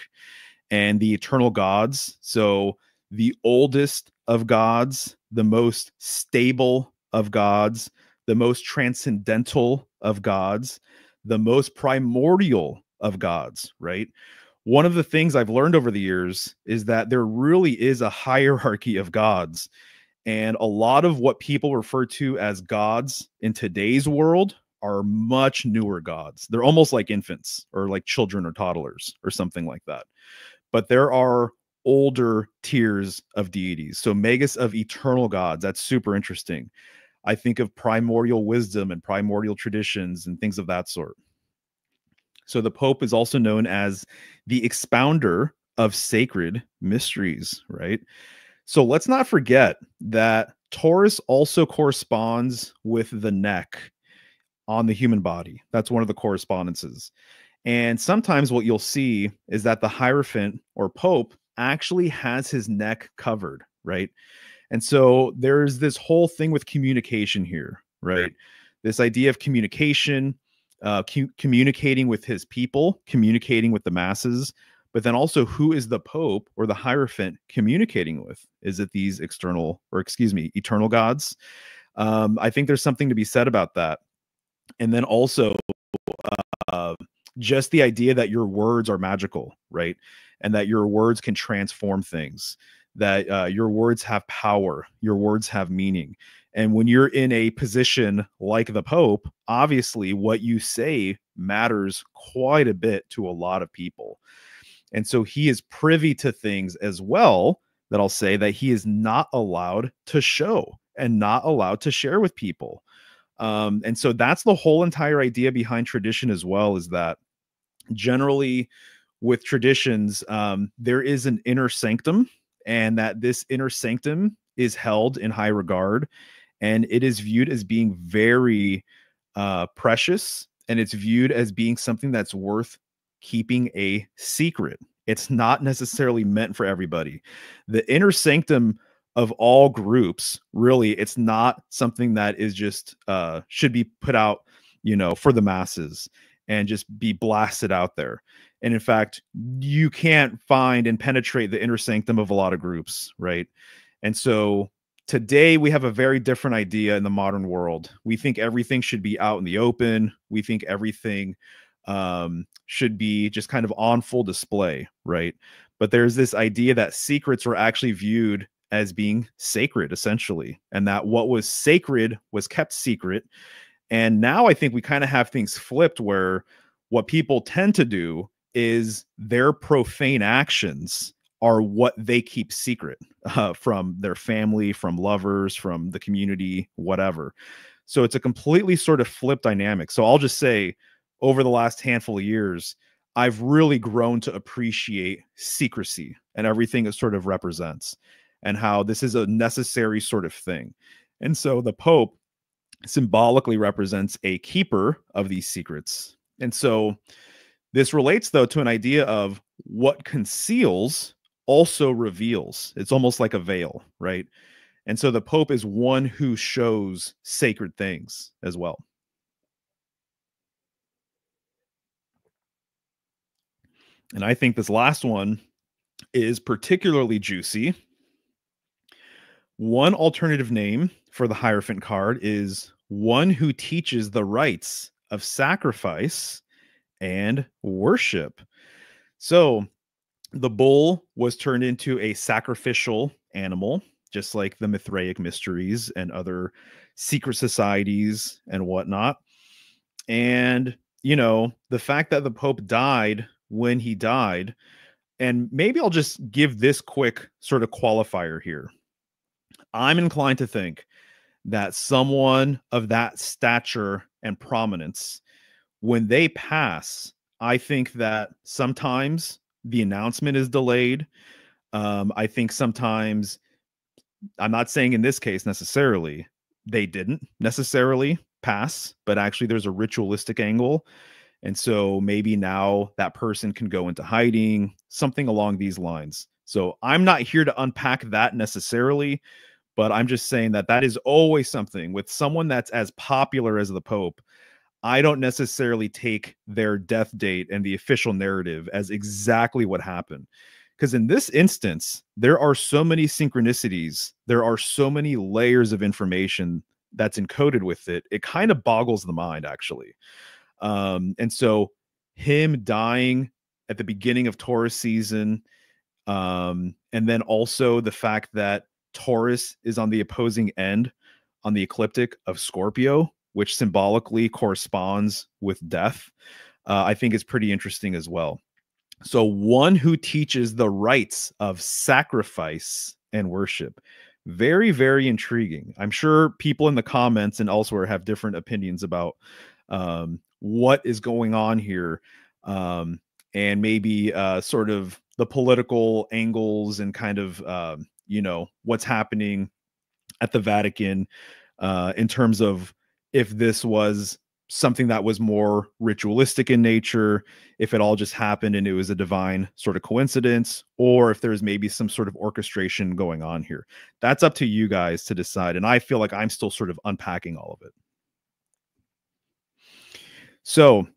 S1: And the eternal gods, so the oldest of gods, the most stable of gods, the most transcendental of gods, the most primordial of gods, right? One of the things I've learned over the years is that there really is a hierarchy of gods. And a lot of what people refer to as gods in today's world are much newer gods. They're almost like infants or like children or toddlers or something like that. But there are older tiers of deities. So Magus of eternal gods, that's super interesting. I think of primordial wisdom and primordial traditions and things of that sort. So the Pope is also known as the expounder of sacred mysteries, right? So let's not forget that Taurus also corresponds with the neck on the human body. That's one of the correspondences. And sometimes what you'll see is that the Hierophant or Pope actually has his neck covered, right? And so there's this whole thing with communication here, right? This idea of communication, communicating with his people, communicating with the masses, but then also who is the Pope or the Hierophant communicating with? Is it these external, or excuse me, eternal gods? I think there's something to be said about that. And then also, just the idea that your words are magical, right? And that your words can transform things, that your words have power, your words have meaning. And when you're in a position like the Pope, obviously what you say matters quite a bit to a lot of people. And so he is privy to things as well that I'll say that he is not allowed to show and not allowed to share with people. And so that's the whole entire idea behind tradition as well, is that generally with traditions, there is an inner sanctum, and that this inner sanctum is held in high regard, and it is viewed as being very precious, and it's viewed as being something that's worth keeping a secret. It's not necessarily meant for everybody. The inner sanctum of all groups, really, it's not something that is just should be put out, for the masses and just be blasted out there. And in fact, you can't find and penetrate the inner sanctum of a lot of groups, right? And so today we have a very different idea in the modern world. We think everything should be out in the open. We think everything should be just kind of on full display, right? But there's this idea that secrets are actually viewed as being sacred, essentially, and that what was sacred was kept secret. And now I think we kind of have things flipped, where what people tend to do is their profane actions are what they keep secret from their family, from lovers, from the community, whatever. So it's a completely sort of flip dynamic. So I'll just say, over the last handful of years, I've really grown to appreciate secrecy and everything it sort of represents, and how this is a necessary sort of thing. And so the Pope symbolically represents a keeper of these secrets. And so this relates, though, to an idea of what conceals also reveals. It's almost like a veil, right? And so the Pope is one who shows sacred things as well. And I think this last one is particularly juicy. One alternative name for the Hierophant card is one who teaches the rites of sacrifice and worship. So the bull was turned into a sacrificial animal, just like the Mithraic mysteries and other secret societies and whatnot. And, the fact that the Pope died when he died, and maybe I'll just give this quick sort of qualifier here. I'm inclined to think that someone of that stature and prominence, when they pass, I think that sometimes the announcement is delayed. I think sometimes, I'm not saying in this case necessarily, they didn't necessarily pass, but actually there's a ritualistic angle. And so maybe now that person can go into hiding, something along these lines. So I'm not here to unpack that necessarily, but I'm just saying that that is always something with someone that's as popular as the Pope. I don't necessarily take their death date and the official narrative as exactly what happened. Because in this instance, there are so many synchronicities, there are so many layers of information that's encoded with it. It kind of boggles the mind, actually. And so him dying at the beginning of Taurus season, and then also the fact that Taurus is on the opposing end on the ecliptic of Scorpio, which symbolically corresponds with death, I think is pretty interesting as well. So one who teaches the rites of sacrifice and worship. Very, very intriguing. I'm sure people in the comments and elsewhere have different opinions about what is going on here, and maybe sort of the political angles and kind of, what's happening at the Vatican in terms of if this was something that was more ritualistic in nature, if it all just happened and it was a divine sort of coincidence, or if there's maybe some sort of orchestration going on here. That's up to you guys to decide. And I feel like I'm still sort of unpacking all of it. So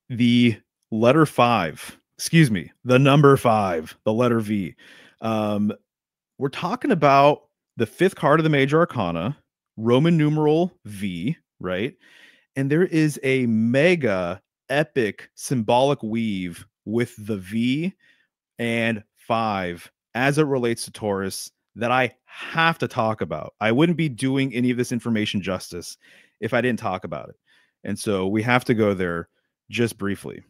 S1: the letter 5, excuse me, the number 5, the letter V. We're talking about the 5th card of the major arcana, Roman numeral V, right? And there is a mega epic symbolic weave with the V and 5 as it relates to Taurus that I have to talk about. I wouldn't be doing any of this information justice if I didn't talk about it. And so we have to go there just briefly.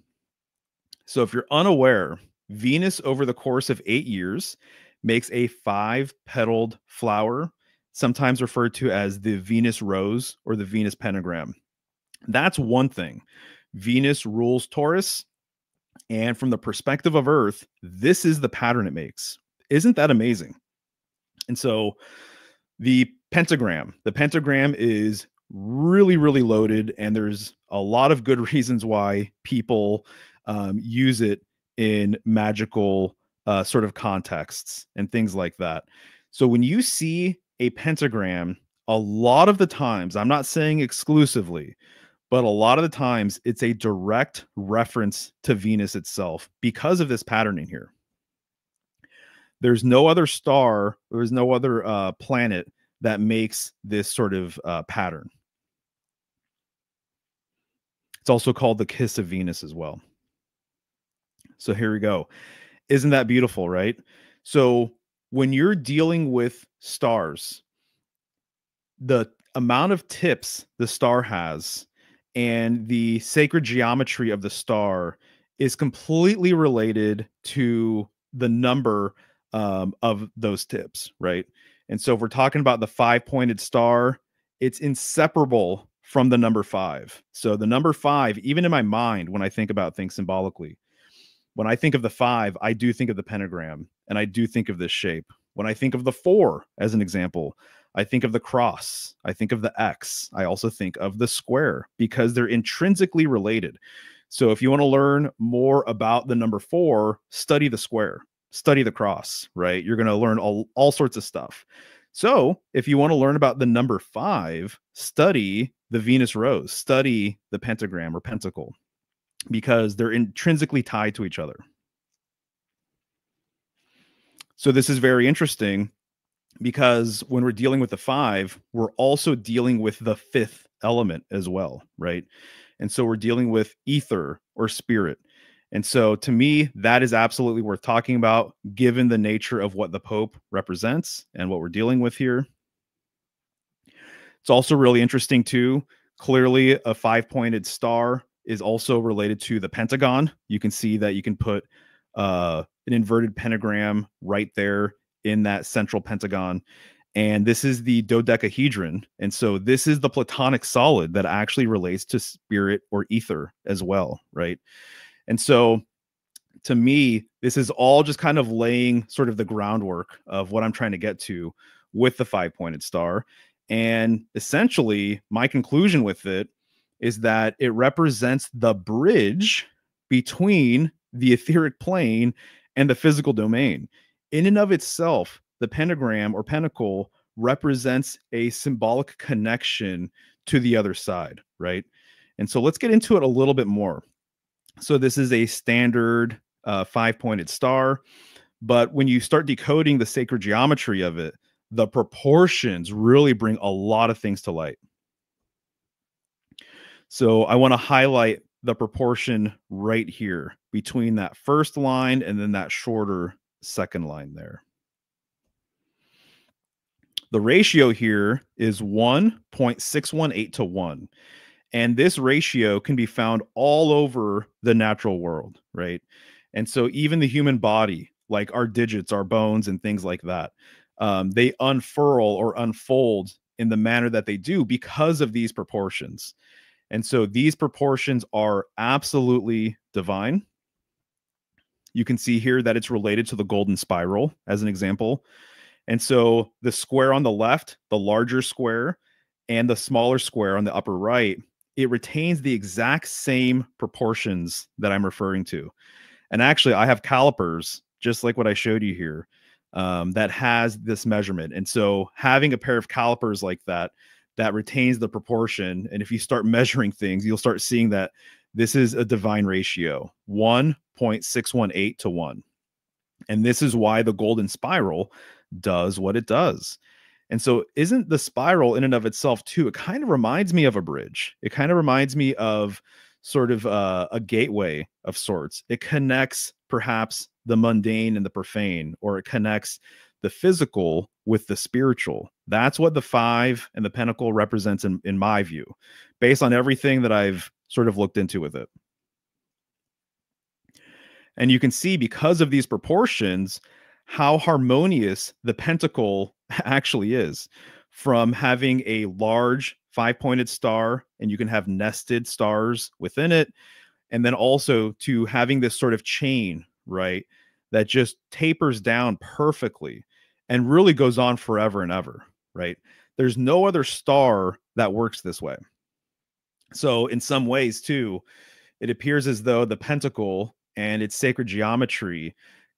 S1: So if you're unaware, Venus over the course of 8 years makes a 5-petaled flower, sometimes referred to as the Venus rose or the Venus pentagram. That's one thing. Venus rules Taurus, And from the perspective of Earth, this is the pattern it makes. Isn't that amazing? And so the pentagram is really, really loaded, and there's a lot of good reasons why people use it in magical sort of contexts and things like that. So when you see a pentagram, a lot of the times, I'm not saying exclusively, but a lot of the times it's a direct reference to Venus itself because of this patterning here. There's no other star, there's no other planet that makes this sort of pattern. It's also called the kiss of Venus as well. So here we go. Isn't that beautiful, right? So when you're dealing with stars, the amount of tips the star has and the sacred geometry of the star is completely related to the number of those tips, right? And so if we're talking about the 5-pointed star, it's inseparable from the number 5. So the number 5, even in my mind, when I think about things symbolically, when I think of the 5, I do think of the pentagram, and I do think of this shape. When I think of the 4, as an example, I think of the cross, I think of the X, I also think of the square, because they're intrinsically related. So if you want to learn more about the number 4, study the square, study the cross, right? You're going to learn all sorts of stuff. So if you want to learn about the number 5, study the Venus rose, study the pentagram or pentacle, because they're intrinsically tied to each other. So this is very interesting, because when we're dealing with the 5, we're also dealing with the 5th element as well, right? And so we're dealing with ether or spirit. And so to me, that is absolutely worth talking about, given the nature of what the Pope represents and what we're dealing with here. It's also really interesting too. Clearly, a 5-pointed star is also related to the pentagon. You can see that you can put an inverted pentagram right there in that central pentagon. And this is the dodecahedron. And so this is the platonic solid that actually relates to spirit or ether as well, right? And so to me, this is all just kind of laying sort of the groundwork of what I'm trying to get to with the 5-pointed star. And essentially, my conclusion with it is that it represents the bridge between the etheric plane and the physical domain. In and of itself, the pentagram or pentacle represents a symbolic connection to the other side, right? And so let's get into it a little bit more. So this is a standard 5-pointed star, but when you start decoding the sacred geometry of it, the proportions really bring a lot of things to light. So I want to highlight the proportion right here between that first line and then that shorter second line there. The ratio here is 1.618 to 1. And this ratio can be found all over the natural world, right? And so even the human body, like our digits, our bones, and things like that, they unfurl or unfold in the manner that they do because of these proportions. And so these proportions are absolutely divine. You can see here that it's related to the golden spiral as an example. And so the square on the left, the larger square, and the smaller square on the upper right, it retains the exact same proportions that I'm referring to. And actually, I have calipers, just like what I showed you here, that has this measurement. And so having a pair of calipers like that, that retains the proportion, and if you start measuring things, you'll start seeing that this is a divine ratio, 1.618 to 1. And this is why the golden spiral does what it does. And so isn't the spiral in and of itself too, it kind of reminds me of a bridge. It kind of reminds me of sort of a gateway of sorts. It connects perhaps the mundane and the profane, or it connects the physical with the spiritual. That's what the 5 and the pentacle represents in my view, based on everything that I've sort of looked into with it. And you can see, because of these proportions, how harmonious the pentacle actually is, from having a large 5-pointed star, and you can have nested stars within it. and then also to having this sort of chain, right, that just tapers down perfectly and really goes on forever and ever, right? There's no other star that works this way. So in some ways too, it appears as though the pentacle and its sacred geometry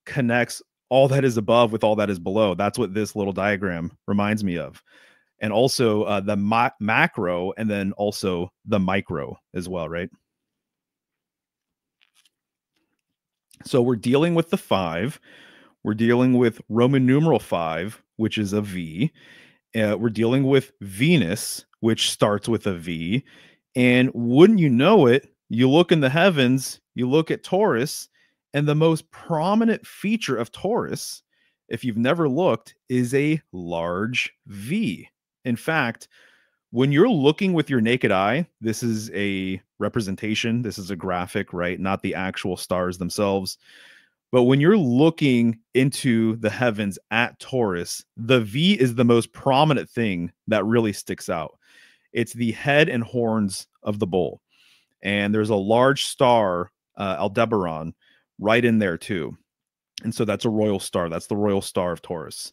S1: connects all that is above with all that is below. That's what this little diagram reminds me of. And also the macro, and then also the micro as well, right? So we're dealing with the 5. We're dealing with Roman numeral 5, which is a V. We're dealing with Venus, which starts with a V. And wouldn't you know it, you look in the heavens, you look at Taurus, and the most prominent feature of Taurus, if you've never looked, is a large V. In fact, when you're looking with your naked eye, this is a representation, this is a graphic, right? Not the actual stars themselves. But when you're looking into the heavens at Taurus, the V is the most prominent thing that really sticks out. It's the head and horns of the bull. And there's a large star, Aldebaran, right in there too. And so that's a royal star. That's the royal star of Taurus.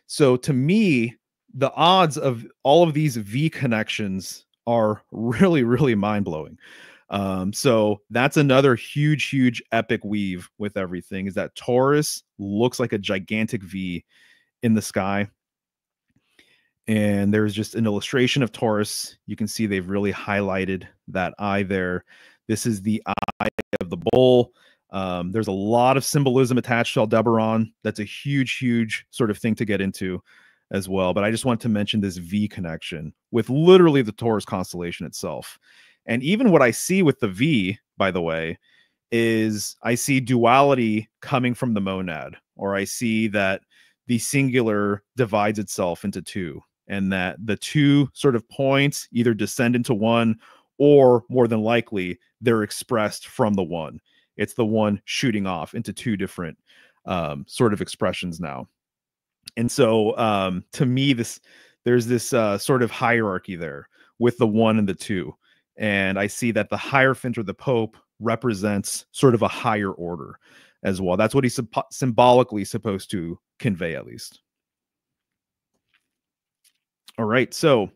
S1: So to me, the odds of all of these V connections are really, really mind-blowing. So that's another huge epic weave with everything, is that Taurus looks like a gigantic V in the sky. And there's just an illustration of Taurus. You can see they've really highlighted that eye there. This is the eye of the bull. There's a lot of symbolism attached to Aldebaran. That's a huge sort of thing to get into as well. But I just want to mention this V connection with literally the Taurus constellation itself. And even what I see with the V, by the way, is I see duality coming from the monad, or I see that the singular divides itself into 2, and that the 2 sort of points either descend into 1, or more than likely, they're expressed from the 1. It's the 1 shooting off into 2 different sort of expressions now. And so to me, there's this sort of hierarchy there with the 1 and the 2. And I see that the Hierophant, or the Pope, represents sort of a higher order as well. That's what he's symbolically supposed to convey, at least. All right. So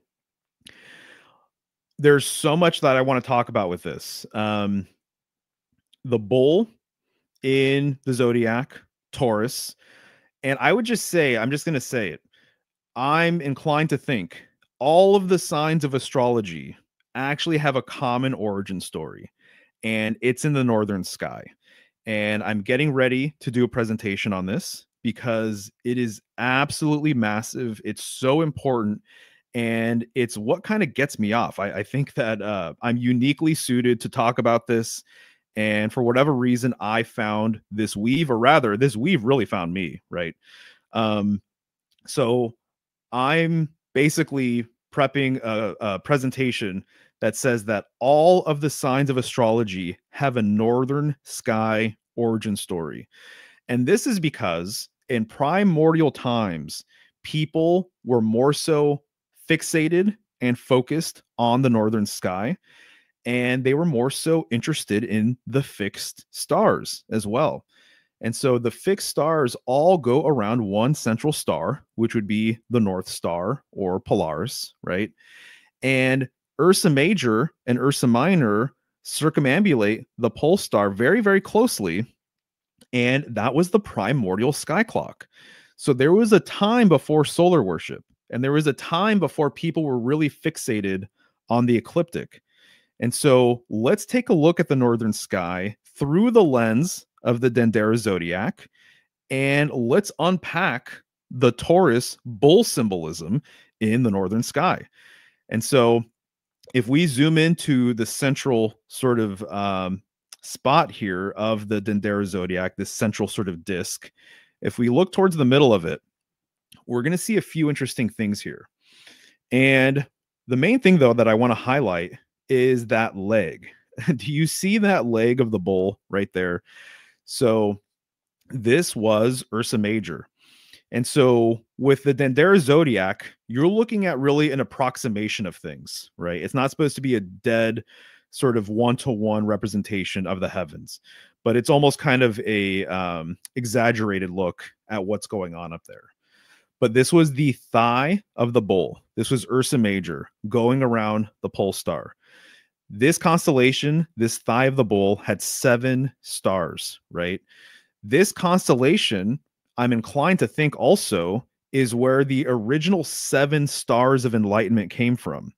S1: there's so much that I want to talk about with this. The bull in the zodiac, Taurus. And I would just say, I'm just going to say it, I'm inclined to think all of the signs of astrology actually have a common origin story, and it's in the northern sky. And I'm getting ready to do a presentation on this because it is absolutely massive. It's so important, and it's what kind of gets me off. I think that I'm uniquely suited to talk about this. And for whatever reason, I found this weave, or rather, this weave really found me, right? So I'm basically prepping a presentation that says that all of the signs of astrology have a northern sky origin story. And this is because in primordial times, people were more so fixated and focused on the northern sky, and they were more so interested in the fixed stars as well. And so the fixed stars all go around one central star, which would be the North Star, or Polaris, right? And Ursa Major and Ursa Minor circumambulate the pole star very closely. And that was the primordial sky clock. So there was a time before solar worship, and there was a time before people were really fixated on the ecliptic. And so let's take a look at the northern sky through the lens of the Dendera zodiac, and let's unpack the Taurus bull symbolism in the northern sky. And so if we zoom into the central sort of spot here of the Dendera zodiac, this central sort of disc, if we look towards the middle of it, we're going to see a few interesting things here. And the main thing, though, that I want to highlight is that leg. Do you see that leg of the bull right there? So this was Ursa Major. And so with the Dendera zodiac, you're looking at really an approximation of things, right? It's not supposed to be a dead sort of one-to-one representation of the heavens, but it's almost kind of a exaggerated look at what's going on up there. But this was the thigh of the bull. This was Ursa Major going around the pole star. This constellation, this thigh of the bull, had 7 stars, right? This constellation, I'm inclined to think also, is where the original 7 stars of enlightenment came from.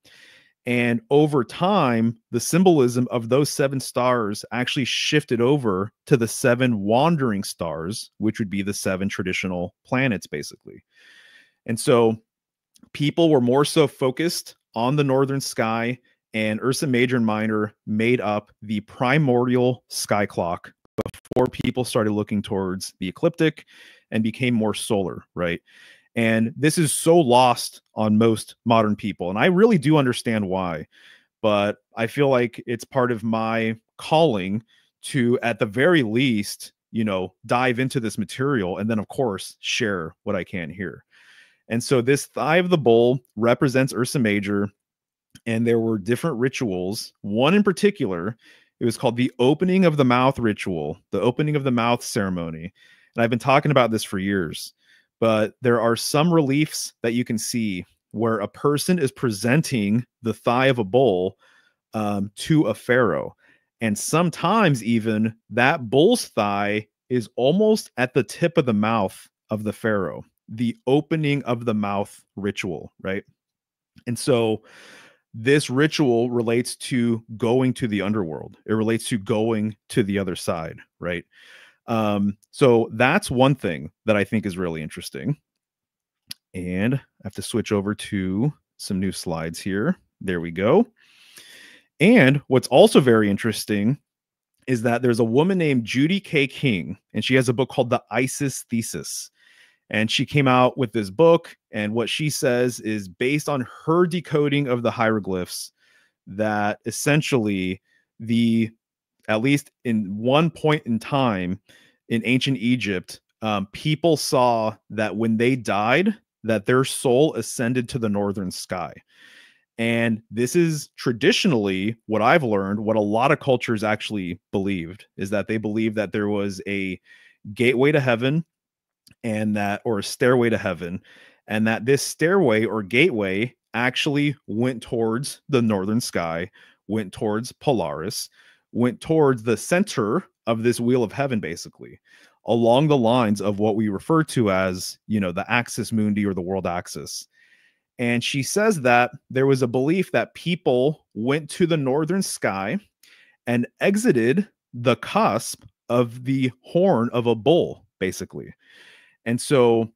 S1: And over time, the symbolism of those 7 stars actually shifted over to the 7 wandering stars, which would be the 7 traditional planets, basically. And so people were more so focused on the northern sky, and Ursa Major and Minor made up the primordial sky clock before people started looking towards the ecliptic and became more solar, right? And this is so lost on most modern people. And I really do understand why, but I feel like it's part of my calling to, at the very least, dive into this material and then, of course, share what I can here. And so this thigh of the bull represents Ursa Major, and there were different rituals. One in particular, it was called the opening of the mouth ritual, the opening of the mouth ceremony. And I've been talking about this for years, but there are some reliefs that you can see where a person is presenting the thigh of a bull to a pharaoh. And sometimes even that bull's thigh is almost at the tip of the mouth of the pharaoh, the opening of the mouth ritual, right? And so this ritual relates to going to the underworld. It relates to going to the other side, right? So that's one thing that I think is really interesting. And I have to switch over to some new slides here. There we go. And what's also very interesting is that there's a woman named Judy K. King, and she has a book called The Isis Thesis. And she came out with this book, and what she says is based on her decoding of the hieroglyphs, that essentially at least in one point in time in ancient Egypt, people saw that when they died, that their soul ascended to the northern sky. And this is traditionally what I've learned, what a lot of cultures actually believed, is that they believed that there was a gateway to heaven, and that, or a stairway to heaven, and that this stairway or gateway actually went towards the northern sky, went towards Polaris, went towards the center of this wheel of heaven, basically, along the lines of what we refer to as, the axis mundi, or the world axis. And she says that there was a belief that people went to the northern sky and exited the cusp of the horn of a bull, basically. And so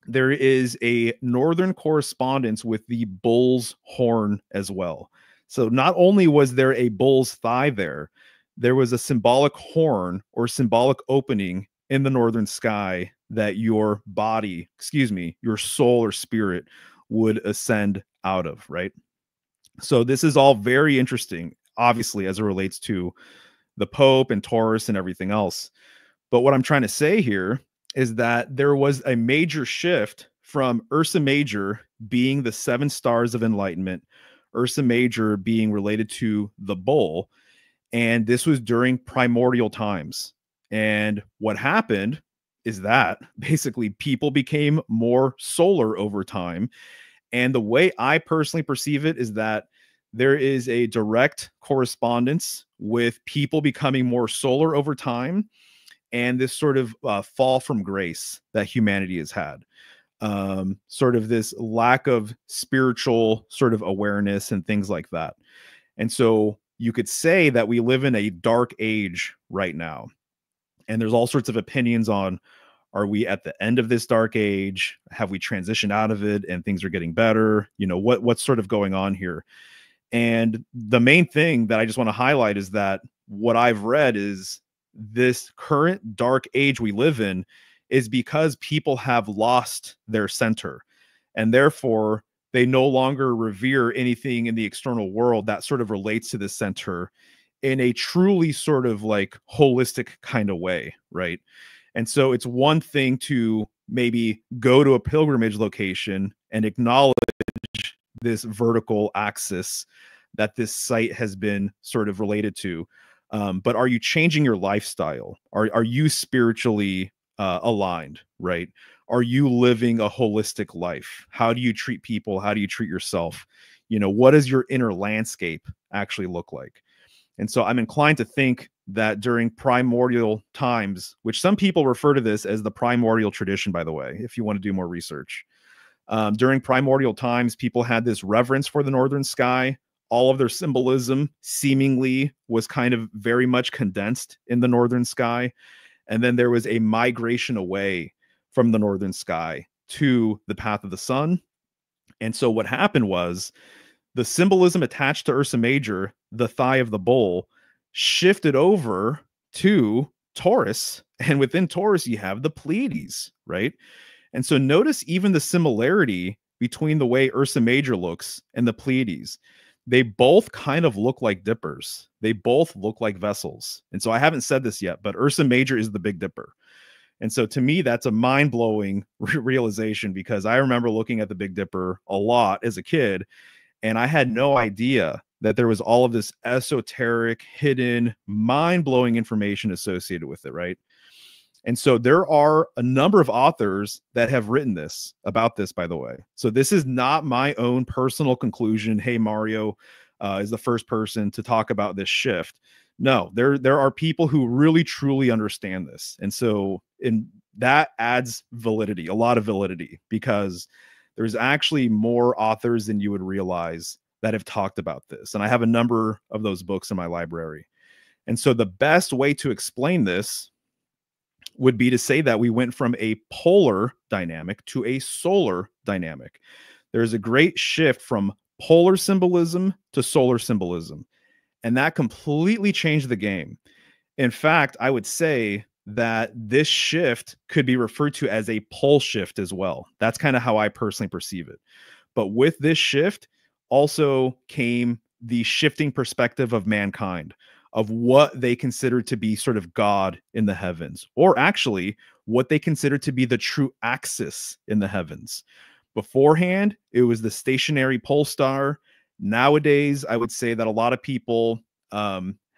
S1: there is a northern correspondence with the bull's horn as well. So not only was there a bull's thigh there was a symbolic horn or symbolic opening in the northern sky that your body, your soul or spirit would ascend out of, right? So this is all very interesting, obviously, as it relates to the Pope and Taurus and everything else. But what I'm trying to say here is that there was a major shift from Ursa Major being the 7 stars of enlightenment, Ursa Major being related to the bull, and this was during primordial times. And what happened is that basically people became more solar over time. And the way I personally perceive it is that there is a direct correspondence with people becoming more solar over time, and this sort of fall from grace that humanity has had, sort of this lack of spiritual sort of awareness and things like that. And so you could say that we live in a dark age right now. And there's all sorts of opinions on, are we at the end of this dark age? Have we transitioned out of it and things are getting better? What's sort of going on here? And the main thing that I just want to highlight is that what I've read is this current dark age we live in is because people have lost their center, and therefore they no longer revere anything in the external world that sort of relates to the center in a truly sort of like holistic kind of way, right? And so it's one thing to maybe go to a pilgrimage location and acknowledge this vertical axis that this site has been sort of related to. But are you changing your lifestyle? Are you spiritually aligned, right? Are you living a holistic life? How do you treat people? How do you treat yourself? What does your inner landscape actually look like? And so I'm inclined to think that during primordial times, which some people refer to this as the primordial tradition, by the way, if you want to do more research, during primordial times, people had this reverence for the northern sky. All of their symbolism seemingly was kind of very much condensed in the northern sky. And then there was a migration away from the northern sky to the path of the sun. And so what happened was the symbolism attached to Ursa Major, the thigh of the bull, shifted over to Taurus. And within Taurus, you have the Pleiades, right? And so notice even the similarity between the way Ursa Major looks and the Pleiades. They both kind of look like dippers. They both look like vessels. And so I haven't said this yet, but Ursa Major is the Big Dipper. And so to me, that's a mind-blowing realization, because I remember looking at the Big Dipper a lot as a kid, and I had no idea that there was all of this esoteric, hidden, mind-blowing information associated with it, right? And so there are a number of authors that have written this about this, by the way. So this is not my own personal conclusion. Hey, Mario is the first person to talk about this shift. No, there are people who really, truly understand this. And so that adds validity, a lot of validity, because there's actually more authors than you would realize that have talked about this. And I have a number of those books in my library. And so the best way to explain this would be to say that we went from a polar dynamic to a solar dynamic. There's a great shift from polar symbolism to solar symbolism, and that completely changed the game. In fact, I would say that this shift could be referred to as a pole shift as well. That's kind of how I personally perceive it. But with this shift also came the shifting perspective of mankind, of what they consider to be sort of God in the heavens, or actually what they consider to be the true axis in the heavens. Beforehand, it was the stationary pole star. Nowadays, I would say that a lot of people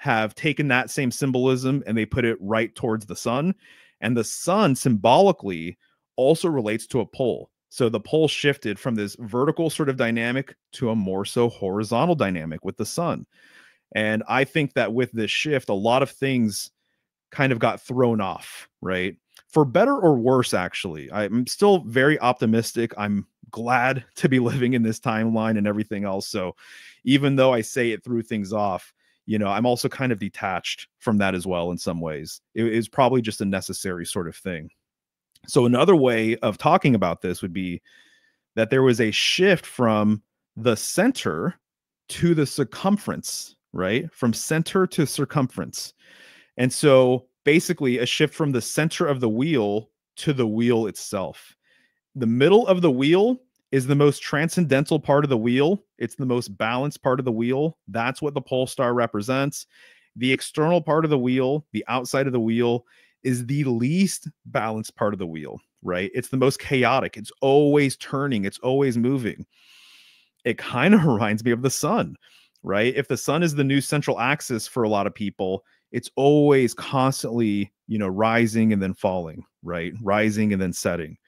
S1: have taken that same symbolism and they put it right towards the sun. And the sun symbolically also relates to a pole. So the pole shifted from this vertical sort of dynamic to a more so horizontal dynamic with the sun. And I think that with this shift, a lot of things kind of got thrown off, right? For better or worse, actually. I'm still very optimistic. I'm glad to be living in this timeline and everything else. So even though I say it threw things off, I'm also kind of detached from that as well in some ways. It is probably just a necessary sort of thing. So another way of talking about this would be that there was a shift from the center to the circumference, right? From center to circumference. And so basically a shift from the center of the wheel to the wheel itself. The middle of the wheel is the most transcendental part of the wheel. It's the most balanced part of the wheel. That's what the pole star represents. The external part of the wheel, the outside of the wheel, is the least balanced part of the wheel, right? It's the most chaotic. It's always turning. It's always moving. It kind of reminds me of the sun, right? If the sun is the new central axis for a lot of people, it's always constantly, rising and then falling, right? Rising and then setting.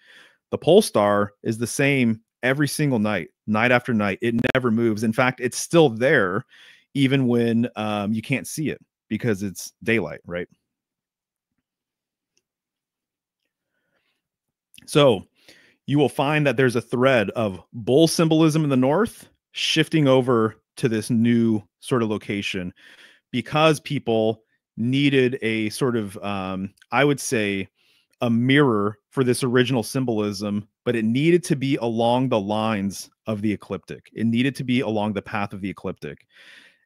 S1: The pole star is the same every single night, night after night. It never moves. In fact, it's still there even when you can't see it because it's daylight, right? So you will find that there's a thread of bull symbolism in the north shifting over to this new sort of location because people needed a sort of, I would say, a mirror for this original symbolism, but it needed to be along the lines of the ecliptic. It needed to be along the path of the ecliptic.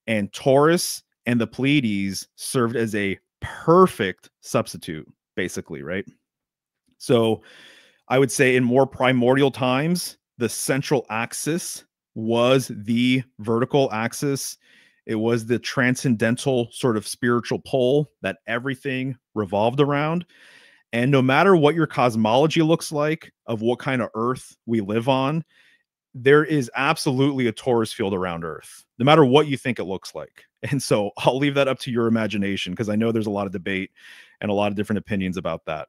S1: And Taurus and the Pleiades served as a perfect substitute, basically, right? So I would say in more primordial times, the central axis was the vertical axis. It was the transcendental sort of spiritual pole that everything revolved around. And no matter what your cosmology looks like, of what kind of earth we live on, there is absolutely a Taurus field around Earth, no matter what you think it looks like. And so I'll leave that up to your imagination, because I know there's a lot of debate and a lot of different opinions about that.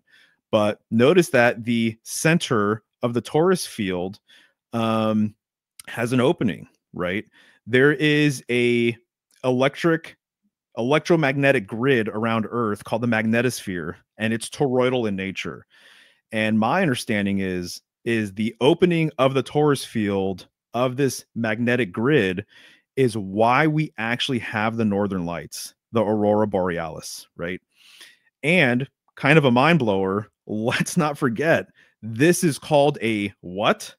S1: But notice that the center of the Taurus field has an opening, right? There is a electromagnetic grid around Earth called the magnetosphere, and it's toroidal in nature. And my understanding is the opening of the Taurus field of this magnetic grid is why we actually have the northern lights, the aurora borealis, right? And kind of a mind blower, let's not forget, this is called a what?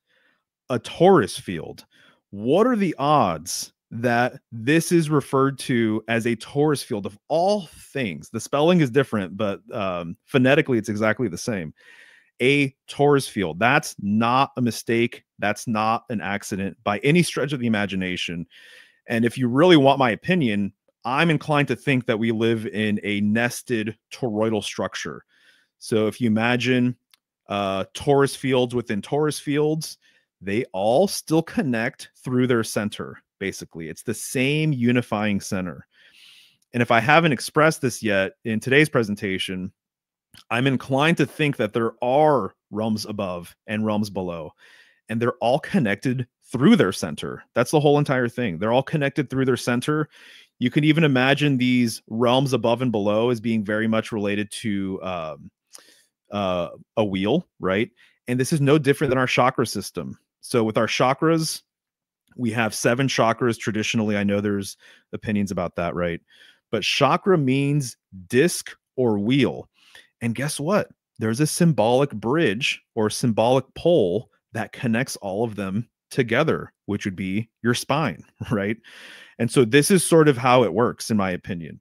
S1: A Taurus field. What are the odds that this is referred to as a Taurus field of all things? The spelling is different, but phonetically it's exactly the same. A Taurus field. That's not a mistake. That's not an accident by any stretch of the imagination. And if you really want my opinion, I'm inclined to think that we live in a nested toroidal structure. So if you imagine Taurus fields within Taurus fields, they all still connect through their center, basically. It's the same unifying center. And if I haven't expressed this yet in today's presentation, I'm inclined to think that there are realms above and realms below, and they're all connected through their center. That's the whole entire thing. They're all connected through their center. You can even imagine these realms above and below as being very much related to a wheel, right? And this is no different than our chakra system. So with our chakras, we have 7 chakras traditionally. I know there's opinions about that, right? But chakra means disc or wheel. And guess what? There's a symbolic bridge or symbolic pole that connects all of them together, which would be your spine, right? And so this is sort of how it works, in my opinion.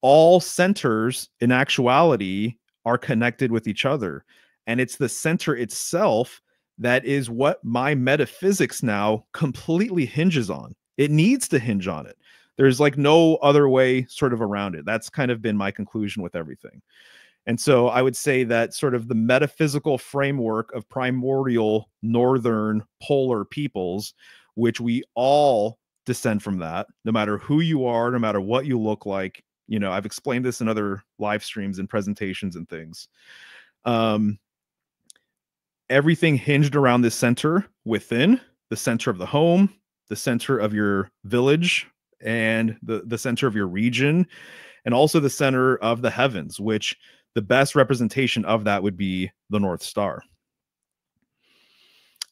S1: All centers, in actuality, are connected with each other. And it's the center itself that is what my metaphysics now completely hinges on. It needs to hinge on it. There's like no other way sort of around it. That's kind of been my conclusion with everything. And so I would say that sort of the metaphysical framework of primordial northern polar peoples, which we all descend from that, no matter who you are, no matter what you look like. You know, I've explained this in other live streams and presentations and things. Everything hinged around this center within, the center of the home, the center of your village, and the center of your region, and also the center of the heavens, which the best representation of that would be the North Star.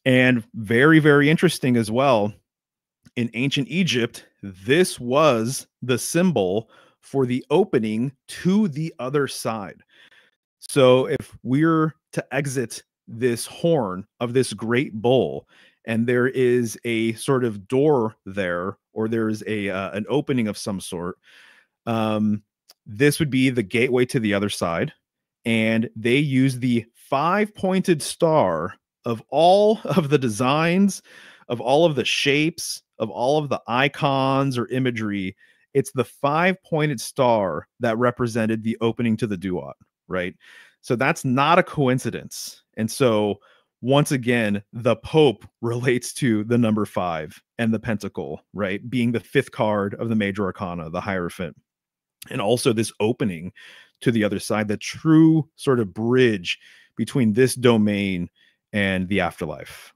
S1: And very, very interesting as well, in ancient Egypt, this was the symbol for the opening to the other side. So if we're to exit this horn of this great bull, and there is a sort of door there, or there's an opening of some sort, this would be the gateway to the other side. And they use the 5-pointed star of all of the designs, of all of the shapes, of all of the icons or imagery. It's the 5-pointed star that represented the opening to the duat, right? So that's not a coincidence. And so once again, the Pope relates to the number 5 and the pentacle, right? Being the 5th card of the major arcana, the Hierophant. And also this opening to the other side, the true sort of bridge between this domain and the afterlife.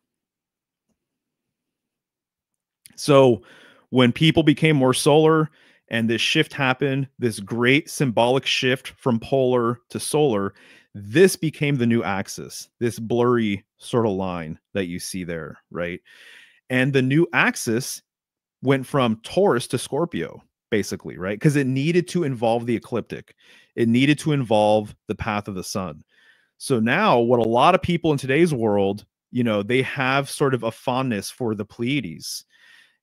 S1: So when people became more solar and this shift happened, this great symbolic shift from polar to solar, this became the new axis, this blurry sort of line that you see there, right? And the new axis went from Taurus to Scorpio, basically, right? Because it needed to involve the ecliptic. It needed to involve the path of the sun. So now what a lot of people in today's world, you know, they have sort of a fondness for the Pleiades.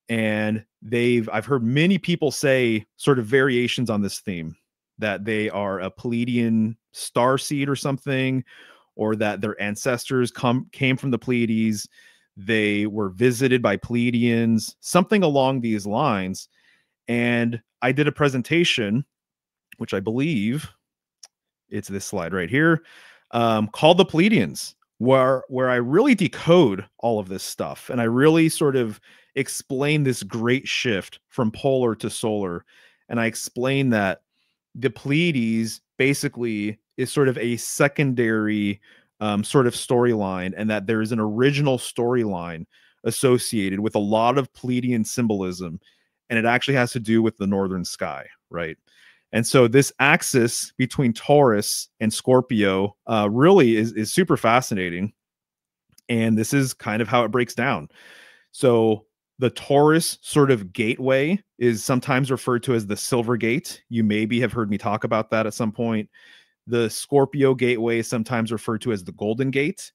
S1: And I've heard many people say sort of variations on this theme, that they are a Pleiadian star seed or something, or that their ancestors came from the Pleiades. They were visited by Pleiadians, something along these lines. And I did a presentation, which I believe it's this slide right here, called the Pleiadians, where I really decode all of this stuff and I really sort of explain this great shift from polar to solar. And I explain that the Pleiades basically is sort of a secondary sort of storyline, and that there is an original storyline associated with a lot of Pleiadian symbolism, and it actually has to do with the northern sky, right? And so this axis between Taurus and Scorpio really is super fascinating. And this is kind of how it breaks down. So the Taurus sort of gateway is sometimes referred to as the silver gate. You maybe have heard me talk about that at some point. The Scorpio gateway is sometimes referred to as the golden gate.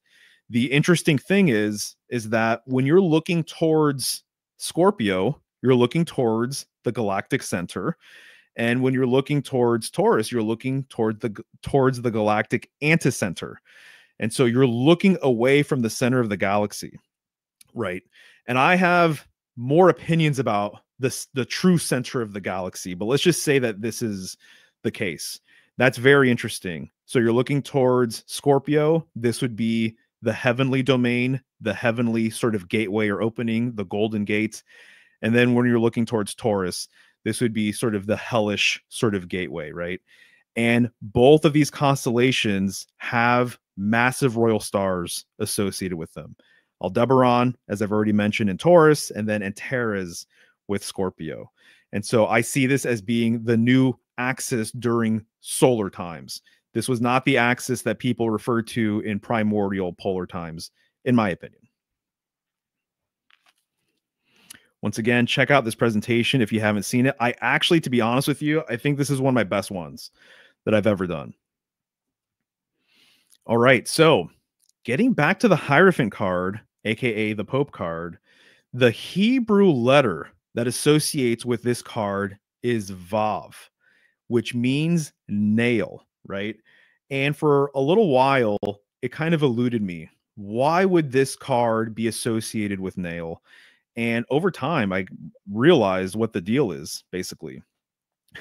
S1: The interesting thing is that when you're looking towards Scorpio, you're looking towards the galactic center. And when you're looking towards Taurus, you're looking towards the galactic anticenter. And so you're looking away from the center of the galaxy, right? And I have more opinions about this, the true center of the galaxy, but let's just say that this is the case. That's very interesting. So you're looking towards Scorpio. This would be the heavenly domain, the heavenly sort of gateway or opening, the golden gate. And then when you're looking towards Taurus, this would be sort of the hellish sort of gateway, right? And both of these constellations have massive royal stars associated with them. Aldebaran, as I've already mentioned, in Taurus, and then Antares with Scorpio. And so I see this as being the new axis during solar times. This was not the axis that people refer to in primordial polar times, in my opinion. Once again, check out this presentation if you haven't seen it. I actually, to be honest with you, I think this is one of my best ones that I've ever done. All right, so getting back to the Hierophant card, aka the Pope card, the Hebrew letter that associates with this card is Vav, which means nail, right? And for a little while, it kind of eluded me. Why would this card be associated with nail? And over time, I realized what the deal is, basically.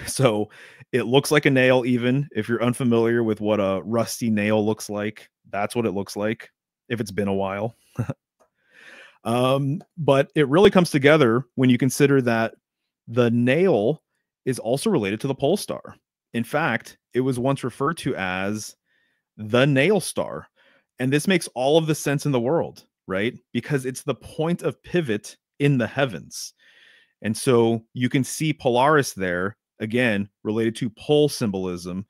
S1: So it looks like a nail, even if you're unfamiliar with what a rusty nail looks like. That's what it looks like if it's been a while. But it really comes together when you consider that the nail is also related to the pole star. In fact, it was once referred to as the nail star. And this makes all of the sense in the world, right? Because it's the point of pivot in the heavens. And so you can see Polaris there, again, related to pole symbolism,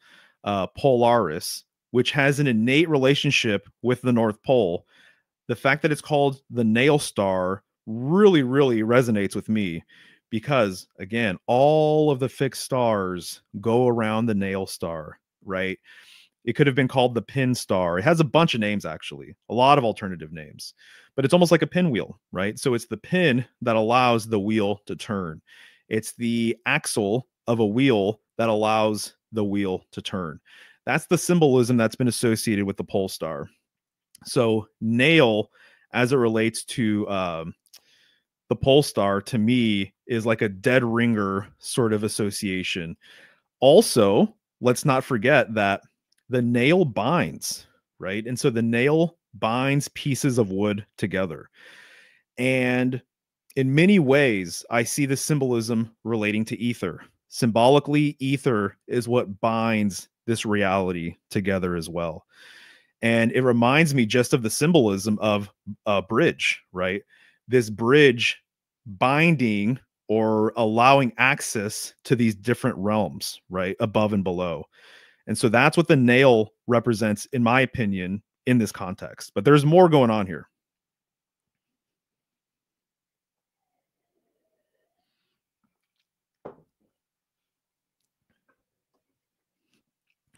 S1: Polaris, which has an innate relationship with the North Pole. The fact that it's called the nail star really, really resonates with me because, again, all of the fixed stars go around the nail star, right? It could have been called the pin star. It has a bunch of names, actually, a lot of alternative names, but it's almost like a pinwheel, right? So it's the pin that allows the wheel to turn. It's the axle of a wheel that allows the wheel to turn. That's the symbolism that's been associated with the pole star. So nail, as it relates to the pole star, to me, is like a dead ringer sort of association. Also, let's not forget that the nail binds, right? And so the nail binds pieces of wood together. And in many ways, I see the symbolism relating to ether. Symbolically, ether is what binds this reality together as well. And it reminds me just of the symbolism of a bridge, right? This bridge binding or allowing access to these different realms, right? Above and below. And so that's what the nail represents, in my opinion, in this context. But there's more going on here.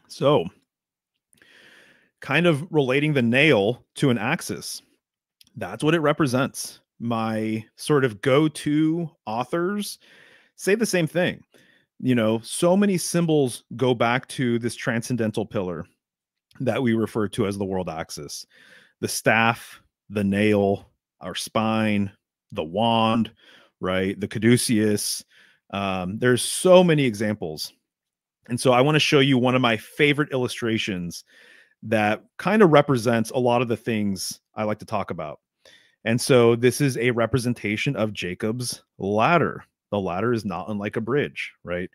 S1: So, kind of relating the nail to an axis, that's what it represents. My sort of go-to authors say the same thing. You know, so many symbols go back to this transcendental pillar that we refer to as the world axis. The staff, the nail, our spine, the wand, right? The caduceus. There's so many examples. And so I want to show you one of my favorite illustrations that kind of represents a lot of the things I like to talk about. And so this is a representation of Jacob's ladder. The ladder is not unlike a bridge, right?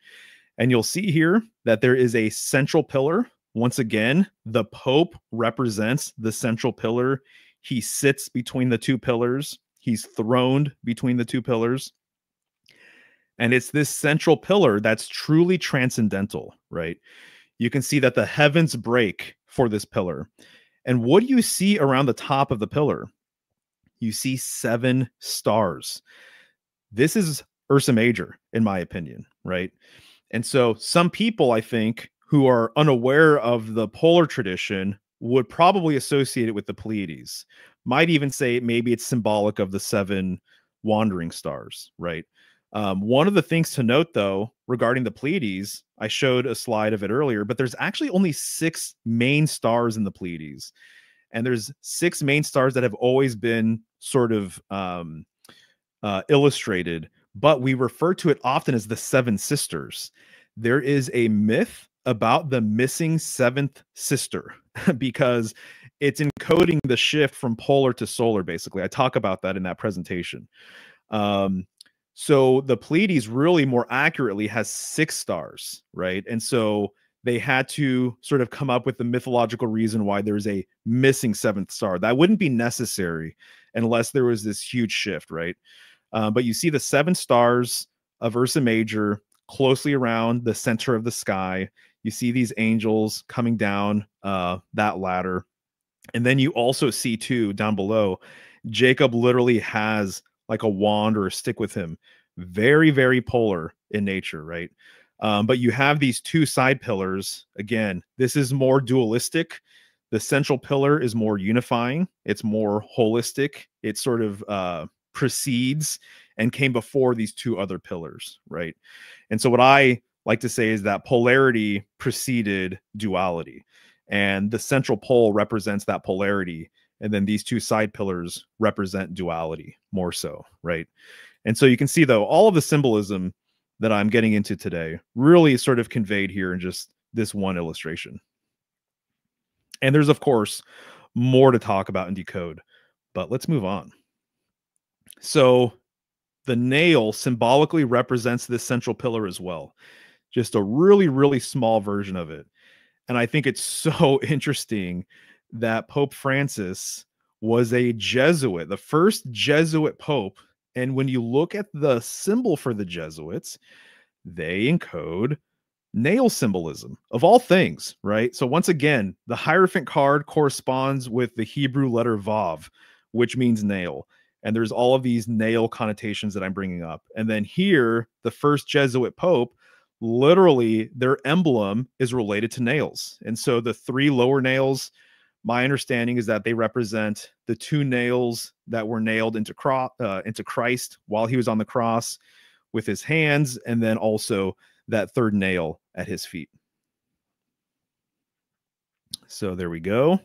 S1: And you'll see here that there is a central pillar. Once again, the Pope represents the central pillar. He sits between the two pillars. He's throned between the two pillars. And it's this central pillar that's truly transcendental, right? You can see that the heavens break for this pillar. And what do you see around the top of the pillar? You see 7 stars. This is Ursa Major, in my opinion, right? And so some people, I think, who are unaware of the polar tradition would probably associate it with the Pleiades. Might even say maybe it's symbolic of the 7 wandering stars, right? One of the things to note, though, regarding the Pleiades, I showed a slide of it earlier, but there's actually only 6 main stars in the Pleiades. And there's 6 main stars that have always been sort of illustrated, but we refer to it often as the 7 sisters. There is a myth about the missing 7th sister because it's encoding the shift from polar to solar, basically. I talk about that in that presentation. So the Pleiades really more accurately has 6 stars, right? And so they had to sort of come up with the mythological reason why there's a missing 7th star. That wouldn't be necessary unless there was this huge shift, right? But you see the 7 stars of Ursa Major closely around the center of the sky. You see these angels coming down that ladder. And then you also see, too, down below, Jacob literally has like a wand or a stick with him. Very, very polar in nature, right? But you have these 2 side pillars. Again, this is more dualistic. The central pillar is more unifying. It's more holistic. It sort of precedes and came before these 2 other pillars, right? And so what I like to say is that polarity preceded duality. And the central pole represents that polarity. And then these 2 side pillars represent duality more so, right? And so you can see, though, all of the symbolism that I'm getting into today really is sort of conveyed here in just this one illustration. And there's, of course, more to talk about and decode, but let's move on. So the nail symbolically represents this central pillar as well, just a really, really small version of it. And I think it's so interesting that Pope Francis was a Jesuit, the first Jesuit Pope. And when you look at the symbol for the Jesuits, they encode nail symbolism of all things, right? So once again, the Hierophant card corresponds with the Hebrew letter Vav, which means nail. And there's all of these nail connotations that I'm bringing up. And then here, the first Jesuit Pope, literally their emblem is related to nails. And so the 3 lower nails, my understanding is that they represent the 2 nails that were nailed into Christ while he was on the cross with his hands, and then also that 3rd nail at his feet. So there we go.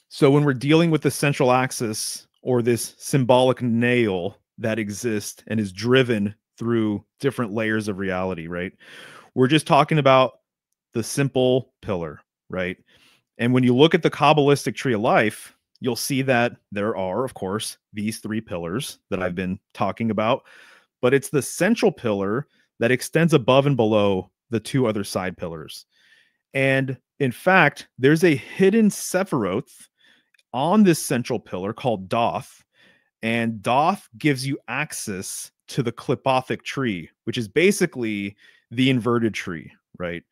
S1: So when we're dealing with the central axis, or this symbolic nail that exists and is driven through different layers of reality, right? We're just talking about the simple pillar, right? And when you look at the Kabbalistic tree of life, you'll see that there are, of course, these 3 pillars that I've been talking about, but it's the central pillar that extends above and below the 2 other side pillars. And in fact, there's a hidden Sephiroth on this central pillar called Thoth, and Thoth gives you access to the Clipothic tree, which is basically the inverted tree, right?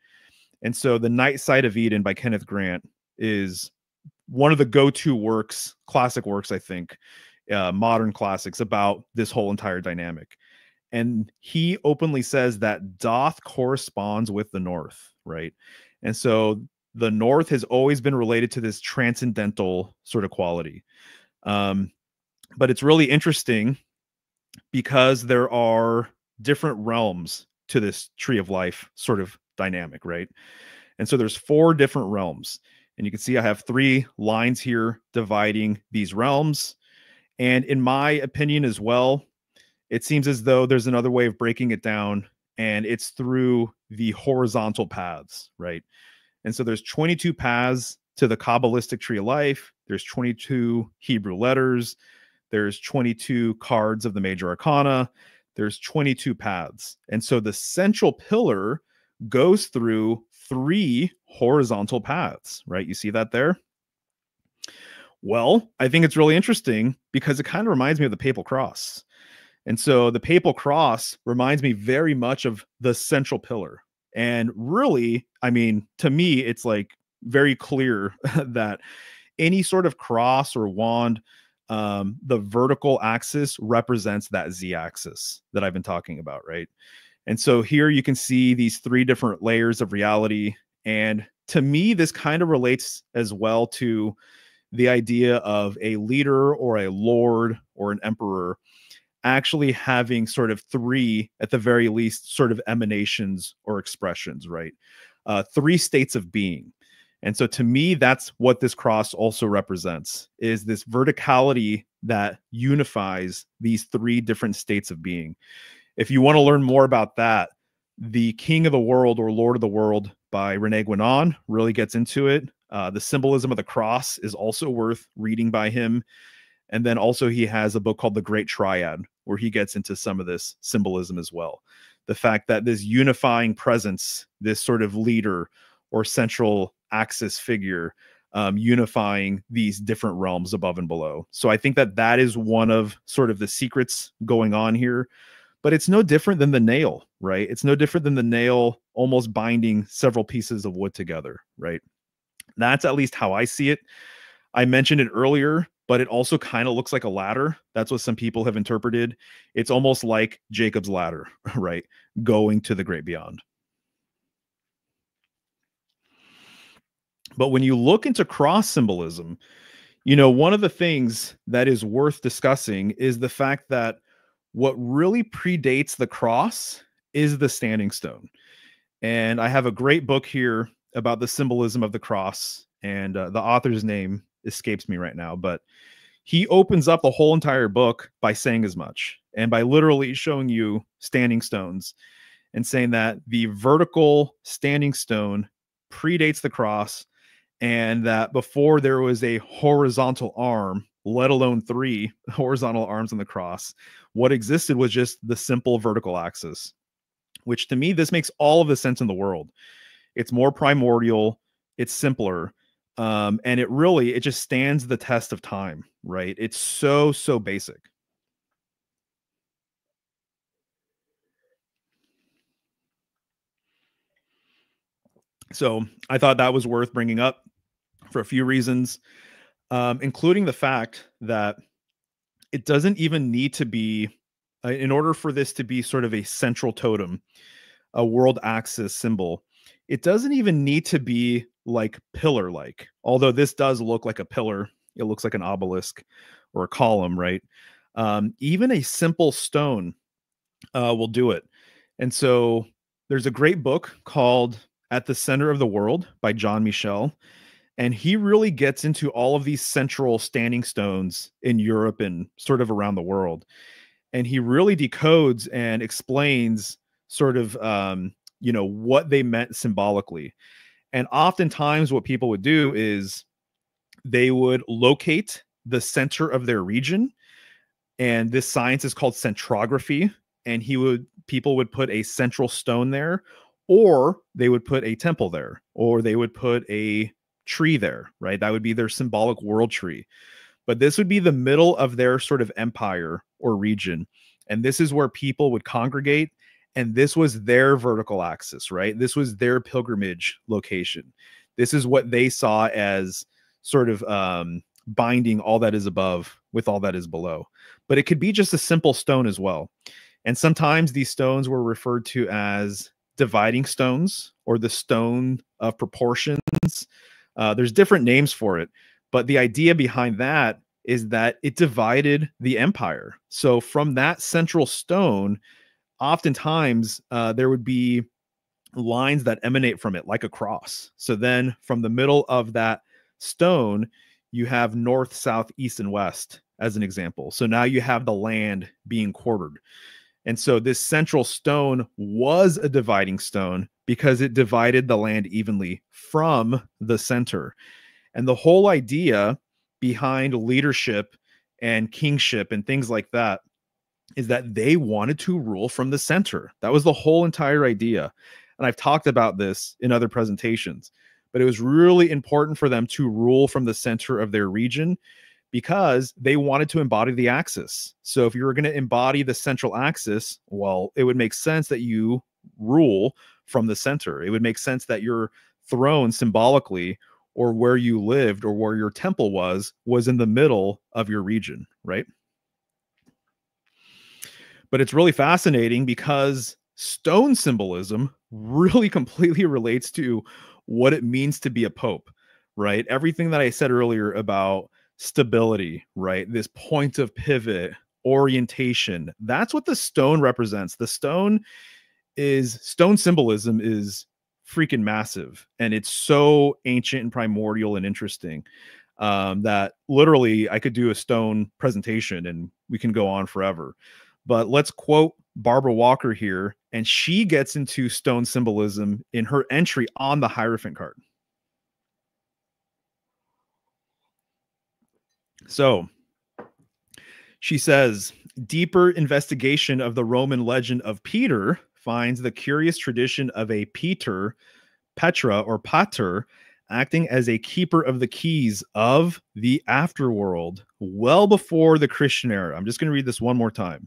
S1: And so the Night Side of Eden by Kenneth Grant is one of the go-to works, classic works, I think, modern classics about this whole entire dynamic. And he openly says that Thoth corresponds with the North, right? And so the North has always been related to this transcendental sort of quality. But it's really interesting because there are different realms to this tree of life sort of dynamic, right? And so there's 4 different realms. And you can see I have 3 lines here dividing these realms. And in my opinion as well, it seems as though there's another way of breaking it down and it's through the horizontal paths, right? And so there's 22 paths to the Kabbalistic tree of life. There's 22 Hebrew letters. There's 22 cards of the major arcana. There's 22 paths. And so the central pillar goes through 3 horizontal paths, right? You see that there? Well, I think it's really interesting because it kind of reminds me of the papal cross. And so the papal cross reminds me very much of the central pillar. And really, I mean, to me, it's like very clear that any sort of cross or wand, the vertical axis represents that Z axis that I've been talking about, right? And so here you can see these 3 different layers of reality. And to me, this kind of relates as well to the idea of a leader or a lord or an emperor actually having sort of 3, at the very least, sort of emanations or expressions, right? 3 states of being. And so to me, that's what this cross also represents, is this verticality that unifies these 3 different states of being. If you want to learn more about that, The King of the World or Lord of the World by Rene Guénon really gets into it. The Symbolism of the Cross is also worth reading by him. And then also he has a book called The Great Triad, where he gets into some of this symbolism as well. The fact that this unifying presence, this sort of leader or central axis figure, unifying these different realms above and below. So I think that that is one of sort of the secrets going on here. But it's no different than the nail, right? It's no different than the nail almost binding several pieces of wood together, right? That's at least how I see it. I mentioned it earlier, but it also kind of looks like a ladder. That's what some people have interpreted. It's almost like Jacob's ladder, right? Going to the great beyond. But when you look into cross symbolism, you know, one of the things that is worth discussing is the fact that what really predates the cross is the standing stone. And I have a great book here about the symbolism of the cross, and the author's name escapes me right now, but he opens up the whole entire book by saying as much, and by literally showing you standing stones and saying that the vertical standing stone predates the cross, and that before there was a horizontal arm, let alone 3 horizontal arms on the cross, what existed was just the simple vertical axis, which to me, this makes all of the sense in the world. It's more primordial, it's simpler, and it just stands the test of time, right? It's so basic. So I thought that was worth bringing up for a few reasons, including the fact that it doesn't even need to be, in order for this to be sort of a central totem, a world axis symbol, it doesn't even need to be like pillar like, although this does look like a pillar. It looks like an obelisk or a column, right? Even a simple stone will do it. And so there's a great book called At the Center of the World by John Michel. And he really gets into all of these central standing stones in Europe and sort of around the world. And he really decodes and explains sort of, what they meant symbolically. And oftentimes what people would do is they would locate the center of their region, and this science is called centrography. And people would put a central stone there, or they would put a temple there, or they would put a tree there, right? That would be their symbolic world tree. But this would be the middle of their sort of empire or region. And this is where people would congregate. And this was their vertical axis, right? This was their pilgrimage location. This is what they saw as sort of binding all that is above with all that is below. But it could be just a simple stone as well. And sometimes these stones were referred to as dividing stones or the stone of proportions. There's different names for it, but the idea behind that is that it divided the empire. So from that central stone, oftentimes there would be lines that emanate from it like a cross. So then from the middle of that stone, you have north, south, east, and west as an example. So now you have the land being quartered. And so this central stone was a dividing stone because it divided the land evenly from the center. And the whole idea behind leadership and kingship and things like that is that they wanted to rule from the center. That was the whole entire idea. And I've talked about this in other presentations, but it was really important for them to rule from the center of their region because they wanted to embody the axis. So if you were going to embody the central axis, well, it would make sense that you rule from the center. It would make sense that your throne symbolically, or where you lived or where your temple was in the middle of your region, right? But it's really fascinating because stone symbolism really completely relates to what it means to be a pope, right? Everything that I said earlier about stability, right? This point of pivot, orientation, that's what the stone represents. The stone symbolism is freaking massive, and it's so ancient and primordial and interesting that literally I could do a stone presentation and we can go on forever. But let's quote Barbara Walker here, and she gets into stone symbolism in her entry on the Hierophant card. So she says, deeper investigation of the Roman legend of Peter finds the curious tradition of a Peter, Petra, or Pater acting as a keeper of the keys of the afterworld well before the Christian era. I'm just going to read this one more time.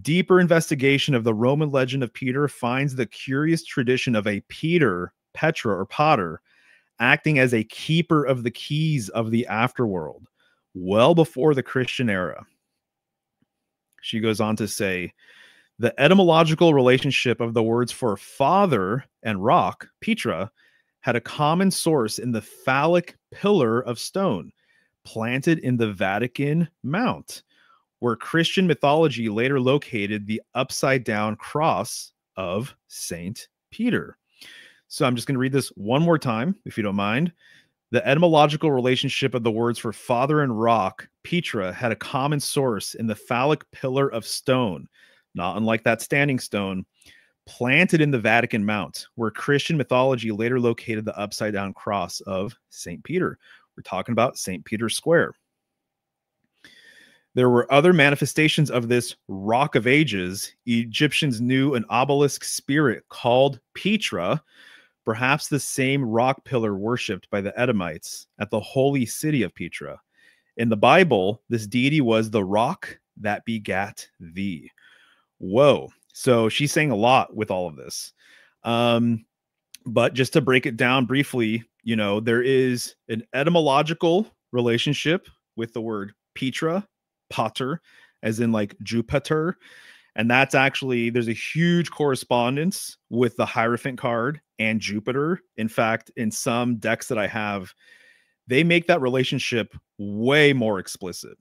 S1: Deeper investigation of the Roman legend of Peter finds the curious tradition of a Peter, Petra, or Pater acting as a keeper of the keys of the afterworld well before the Christian era. She goes on to say, the etymological relationship of the words for father and rock, Petra, had a common source in the phallic pillar of stone planted in the Vatican Mount, where Christian mythology later located the upside-down cross of Saint Peter. So I'm just going to read this one more time, if you don't mind. The etymological relationship of the words for father and rock, Petra, had a common source in the phallic pillar of stone, not unlike that standing stone, planted in the Vatican Mount, where Christian mythology later located the upside-down cross of St. Peter. We're talking about St. Peter's Square. There were other manifestations of this rock of ages. Egyptians knew an obelisk spirit called Petra, perhaps the same rock pillar worshipped by the Edomites at the holy city of Petra. In the Bible, this deity was the rock that begat thee. Whoa. So she's saying a lot with all of this. But just to break it down briefly, you know, there is an etymological relationship with the word Petra, Pater, as in like Jupiter. And that's actually, there's a huge correspondence with the Hierophant card and Jupiter. In fact, in some decks that I have, they make that relationship way more explicit.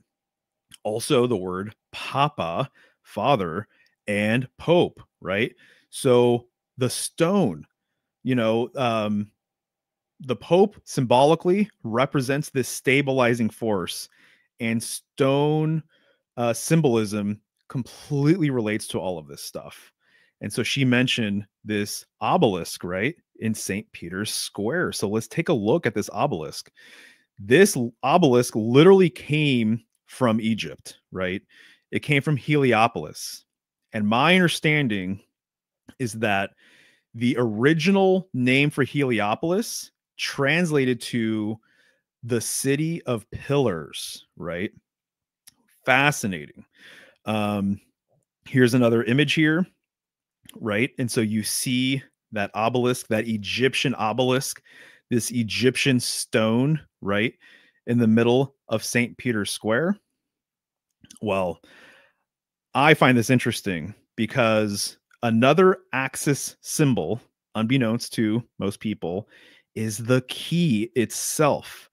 S1: Also, the word Papa, Father, and Pope, right? So the stone, you know, the Pope symbolically represents this stabilizing force, and stone symbolism completely relates to all of this stuff. And so she mentioned this obelisk, right, in St. Peter's Square. So let's take a look at this obelisk. This obelisk literally came from Egypt, right? It came from Heliopolis. And my understanding is that the original name for Heliopolis translated to the city of pillars, right? Fascinating. Here's another image here, right? And so you see that obelisk, that Egyptian obelisk, this Egyptian stone, right, in the middle of St. Peter's Square. Well, I find this interesting because another axis symbol, unbeknownst to most people, is the key itself,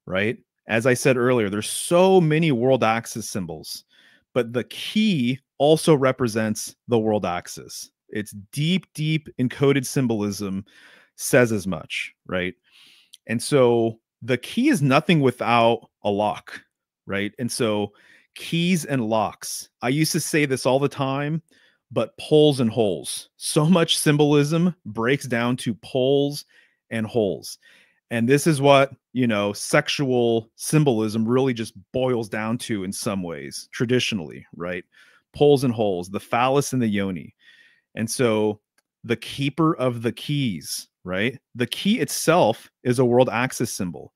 S1: right? As I said earlier, there's so many world axis symbols, but the key also represents the world axis. It's deep, deep encoded symbolism says as much, right? And so the key is nothing without a lock, right? And so keys and locks. I used to say this all the time, but poles and holes. So much symbolism breaks down to poles and holes. And this is what, sexual symbolism really just boils down to in some ways, traditionally, right? Poles and holes, the phallus and the yoni. And so the keeper of the keys, right? The key itself is a world axis symbol,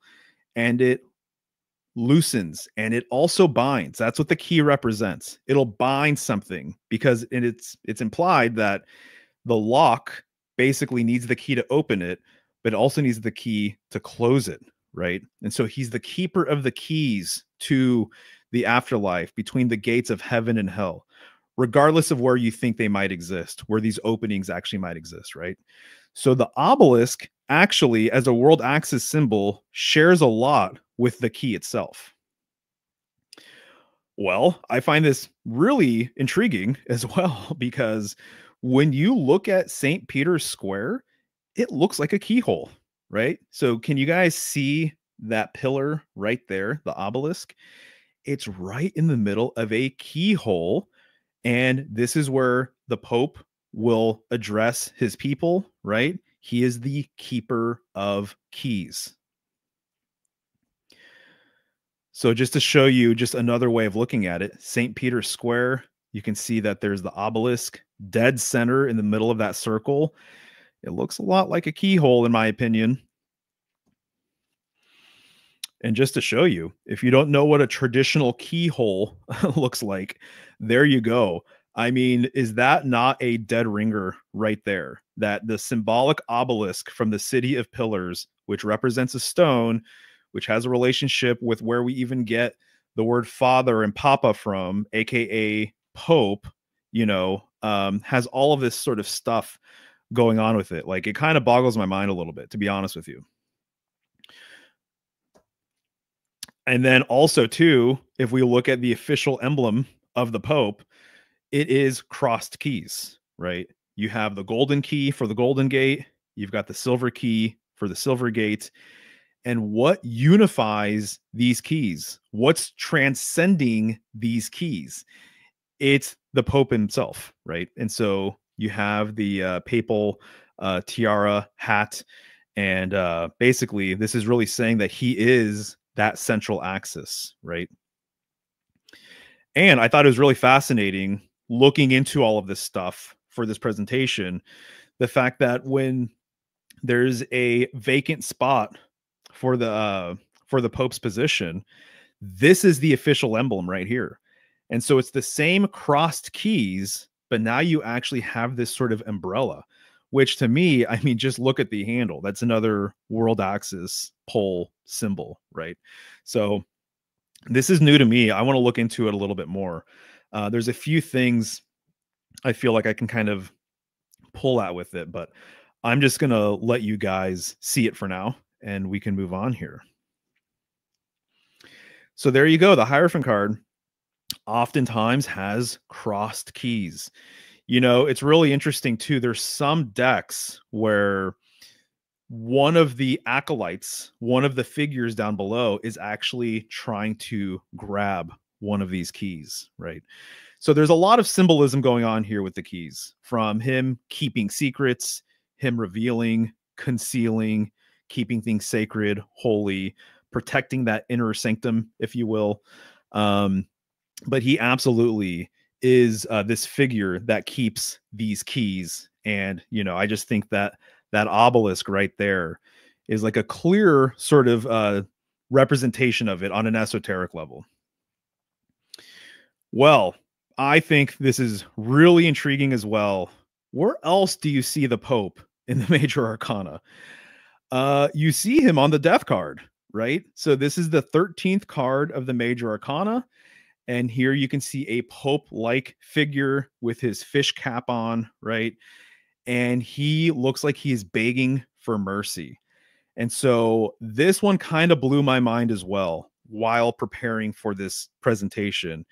S1: and it loosens and it also binds. That's what the key represents. It'll bind something because it's implied that the lock basically needs the key to open it, but it also needs the key to close it, right? And so he's the keeper of the keys to the afterlife, between the gates of heaven and hell, regardless of where you think they might exist, where these openings actually might exist, right? So the obelisk actually, as a world axis symbol, shares a lot with the key itself. Well, I find this really intriguing as well, because when you look at St. Peter's Square, it looks like a keyhole, right? So can you guys see that pillar right there, the obelisk? It's right in the middle of a keyhole. And this is where the Pope will address his people, right? He is the keeper of keys. So just to show you just another way of looking at it, St. Peter's Square, you can see that there's the obelisk dead center in the middle of that circle. It looks a lot like a keyhole, in my opinion. And just to show you, if you don't know what a traditional keyhole looks like, there you go. I mean, is that not a dead ringer right there? That the symbolic obelisk from the City of Pillars, which represents a stone, which has a relationship with where we even get the word father and papa from, aka Pope, has all of this sort of stuff going on with it. Like, it kind of boggles my mind a little bit, to be honest with you. And then also, too, if we look at the official emblem of the Pope, it is crossed keys, right? You have the golden key for the golden gate. You've got the silver key for the silver gate. And what unifies these keys? What's transcending these keys? It's the Pope himself, right? And so you have the papal tiara, hat, and basically this is really saying that he is that central axis, right? And I thought it was really fascinating looking into all of this stuff for this presentation, the fact that when there's a vacant spot for the Pope's position, this is the official emblem right here. And so it's the same crossed keys, but now you actually have this sort of umbrella, which to me, I mean, just look at the handle. That's another world axis pole symbol, right? So this is new to me. I want to look into it a little bit more. There's a few things I feel like I can kind of pull at with it, but I'm just going to let you guys see it for now, and we can move on here. So there you go. The Hierophant card oftentimes has crossed keys. It's really interesting too. There's some decks where one of the acolytes, one of the figures down below, is actually trying to grab one of these keys, right? So there's a lot of symbolism going on here with the keys, from him keeping secrets, him revealing, concealing, keeping things sacred, holy, protecting that inner sanctum, if you will. But he absolutely is this figure that keeps these keys. And, I just think that that obelisk right there is like a clear sort of representation of it on an esoteric level. Well, I think this is really intriguing as well. Where else do you see the Pope in the major arcana? You see him on the death card, right? So this is the 13th card of the major arcana. And here you can see a Pope-like figure with his fish cap on, right? And he looks like he is begging for mercy. And so this one kind of blew my mind as well while preparing for this presentation,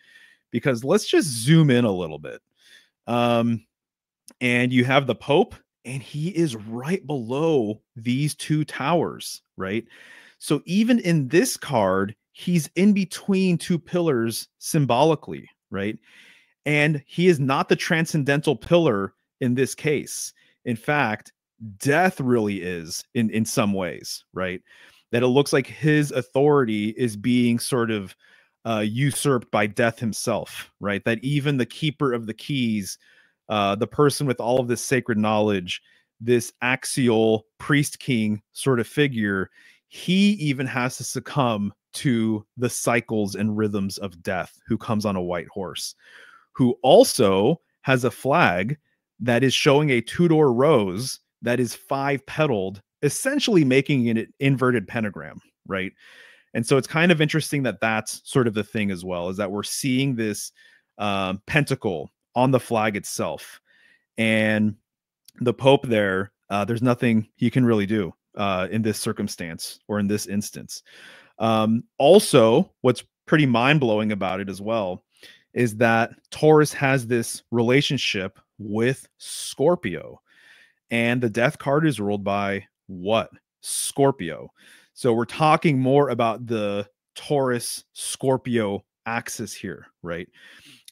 S1: because let's just zoom in a little bit. And you have the Pope, and he is right below these two towers, right? So even in this card, he's in between two pillars symbolically, right? And he is not the transcendental pillar in this case. In fact, death really is in some ways, right? That it looks like his authority is being sort of usurped by death himself, right? That even the keeper of the keys, the person with all of this sacred knowledge, this axial priest king sort of figure, he even has to succumb to the cycles and rhythms of death, who comes on a white horse, who also has a flag that is showing a two-door rose that is five-petaled, essentially making it an inverted pentagram, right? And so it's kind of interesting that that's sort of the thing as well, is that we're seeing this pentacle on the flag itself. And the Pope there, there's nothing he can really do in this circumstance or in this instance. Also, what's pretty mind-blowing about it as well is that Taurus has this relationship with Scorpio, and the death card is ruled by what? Scorpio. So we're talking more about the Taurus Scorpio axis here, right?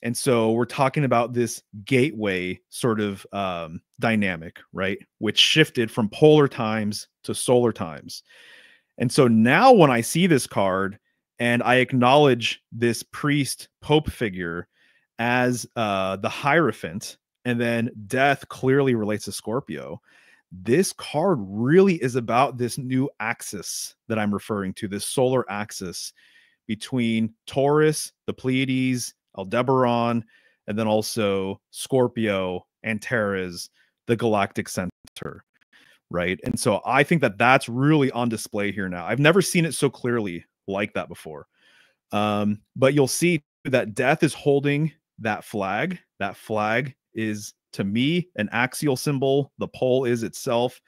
S1: And so we're talking about this gateway sort of dynamic, right? Which shifted from polar times to solar times. And so now when I see this card and I acknowledge this priest pope figure as the Hierophant, and then death clearly relates to Scorpio, this card really is about this new axis that I'm referring to, this solar axis between Taurus, the Pleiades, Aldebaran, and then also Scorpio, Antares, the galactic center, right? And so I think that that's really on display here now. I've never seen it so clearly like that before. But you'll see that death is holding that flag. That flag is, to me, an axial symbol. The pole is itself.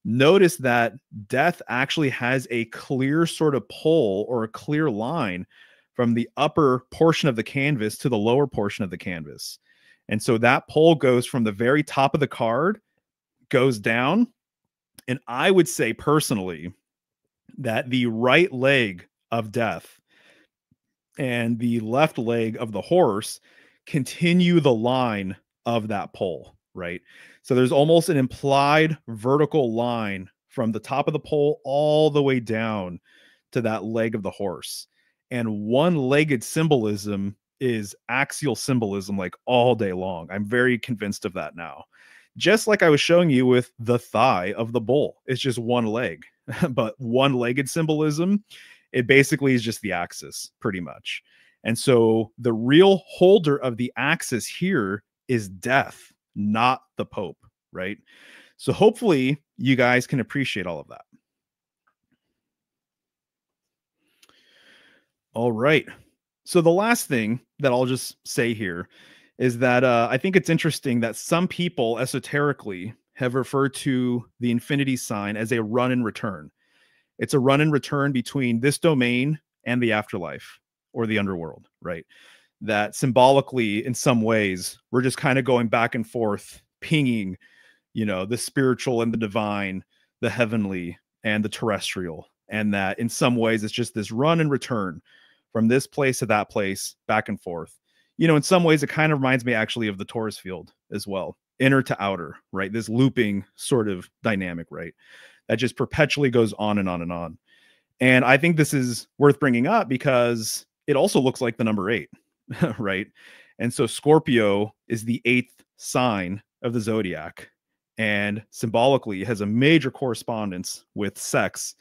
S1: Notice that death actually has a clear sort of pole or a clear line from the upper portion of the canvas to the lower portion of the canvas. And so that pole goes from the very top of the card, goes down. And I would say personally that the right leg of death and the left leg of the horse continue the line of that pole, right? So there's almost an implied vertical line from the top of the pole all the way down to that leg of the horse. And one-legged symbolism is axial symbolism like all day long. I'm very convinced of that now. Just like I was showing you with the thigh of the bull. It's just one leg. But one-legged symbolism, it basically is just the axis, pretty much. And so the real holder of the axis here is death, not the Pope, right? So hopefully you guys can appreciate all of that. All right. So the last thing that I'll just say here is that I think it's interesting that some people esoterically have referred to the infinity sign as a run and return. It's a run and return between this domain and the afterlife or the underworld, right? That symbolically, in some ways, we're just kind of going back and forth, pinging, the spiritual and the divine, the heavenly and the terrestrial. And that in some ways, it's just this run and return from this place to that place, back and forth. In some ways, it kind of reminds me actually of the Taurus field as well, inner to outer, right? This looping sort of dynamic, right? That just perpetually goes on and on and on. And I think this is worth bringing up because it also looks like the number 8, right? And so Scorpio is the 8th sign of the zodiac, and symbolically has a major correspondence with sex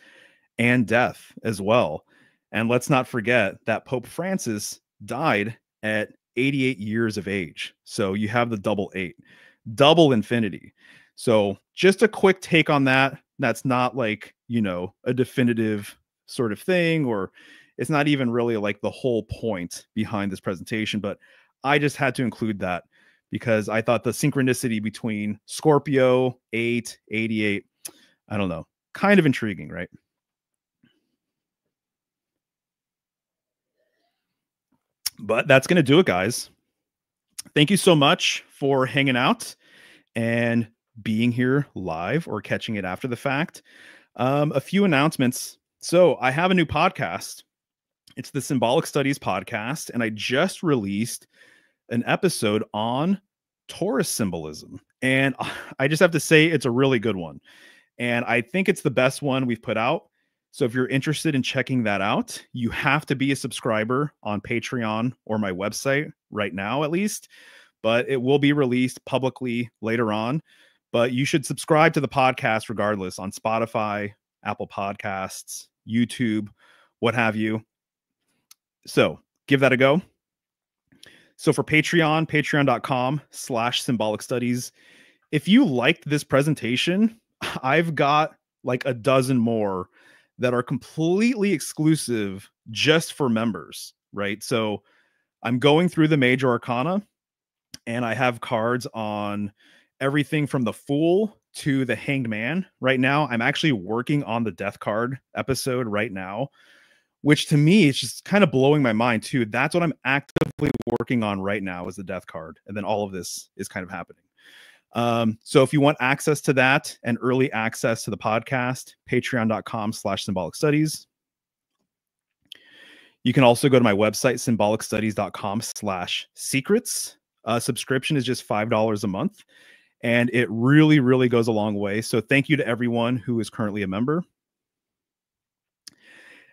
S1: and death as well. And let's not forget that Pope Francis died at 88 years of age. So you have the double 8, double infinity. So just a quick take on that. That's not like, a definitive sort of thing, or it's not even really like the whole point behind this presentation, but I just had to include that because I thought the synchronicity between Scorpio, 8, 88, I don't know, kind of intriguing, right? But that's going to do it, guys. Thank you so much for hanging out and being here live or catching it after the fact. A few announcements. So I have a new podcast. It's the Symbolic Studies podcast, and I just released an episode on Taurus symbolism. And I just have to say it's a really good one. And I think it's the best one we've put out. So if you're interested in checking that out, you have to be a subscriber on Patreon or my website right now, at least. But it will be released publicly later on. But you should subscribe to the podcast regardless on Spotify, Apple Podcasts, YouTube, what have you. So give that a go. So for Patreon, patreon.com/symbolic studies. If you liked this presentation, I've got like a dozen more that are completely exclusive just for members, right? So I'm going through the major arcana and I have cards on everything from the Fool to the Hanged Man. Right now, I'm actually working on the Death card episode right now, which to me is just kind of blowing my mind too. That's what I'm actively working on right now, is the Death card. And then all of this is kind of happening. So if you want access to that and early access to the podcast, patreon.com/symbolic studies. You can also go to my website, symbolicstudies.com/secrets. Subscription is just $5 a month. And it really, really goes a long way. So thank you to everyone who is currently a member.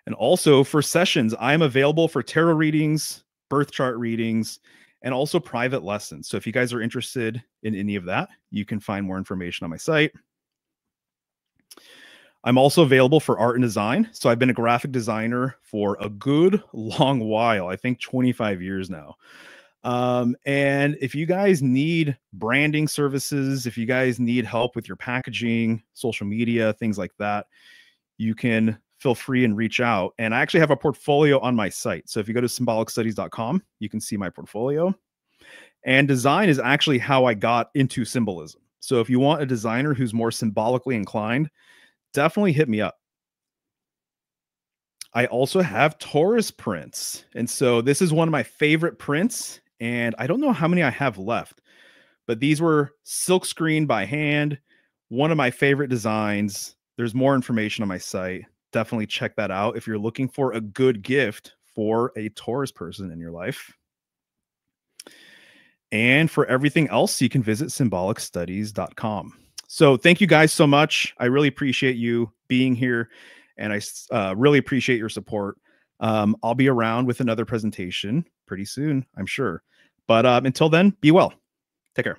S1: And also for sessions, I'm available for tarot readings, birth chart readings, and also private lessons. So if you guys are interested in any of that, you can find more information on my site. I'm also available for art and design. So I've been a graphic designer for a good long while, I think 25 years now. And if you guys need branding services, if you guys need help with your packaging, social media, things like that, you can feel free and reach out. And I actually have a portfolio on my site. So if you go to symbolicstudies.com, you can see my portfolio. And design is actually how I got into symbolism. So if you want a designer who's more symbolically inclined, definitely hit me up. I also have Taurus prints. And so this is one of my favorite prints. And I don't know how many I have left, but these were silk screened by hand. One of my favorite designs. There's more information on my site. Definitely check that out if you're looking for a good gift for a Taurus person in your life. And for everything else, you can visit symbolicstudies.com. So thank you guys so much. I really appreciate you being here, and I really appreciate your support. I'll be around with another presentation pretty soon, I'm sure. But until then, be well. Take care.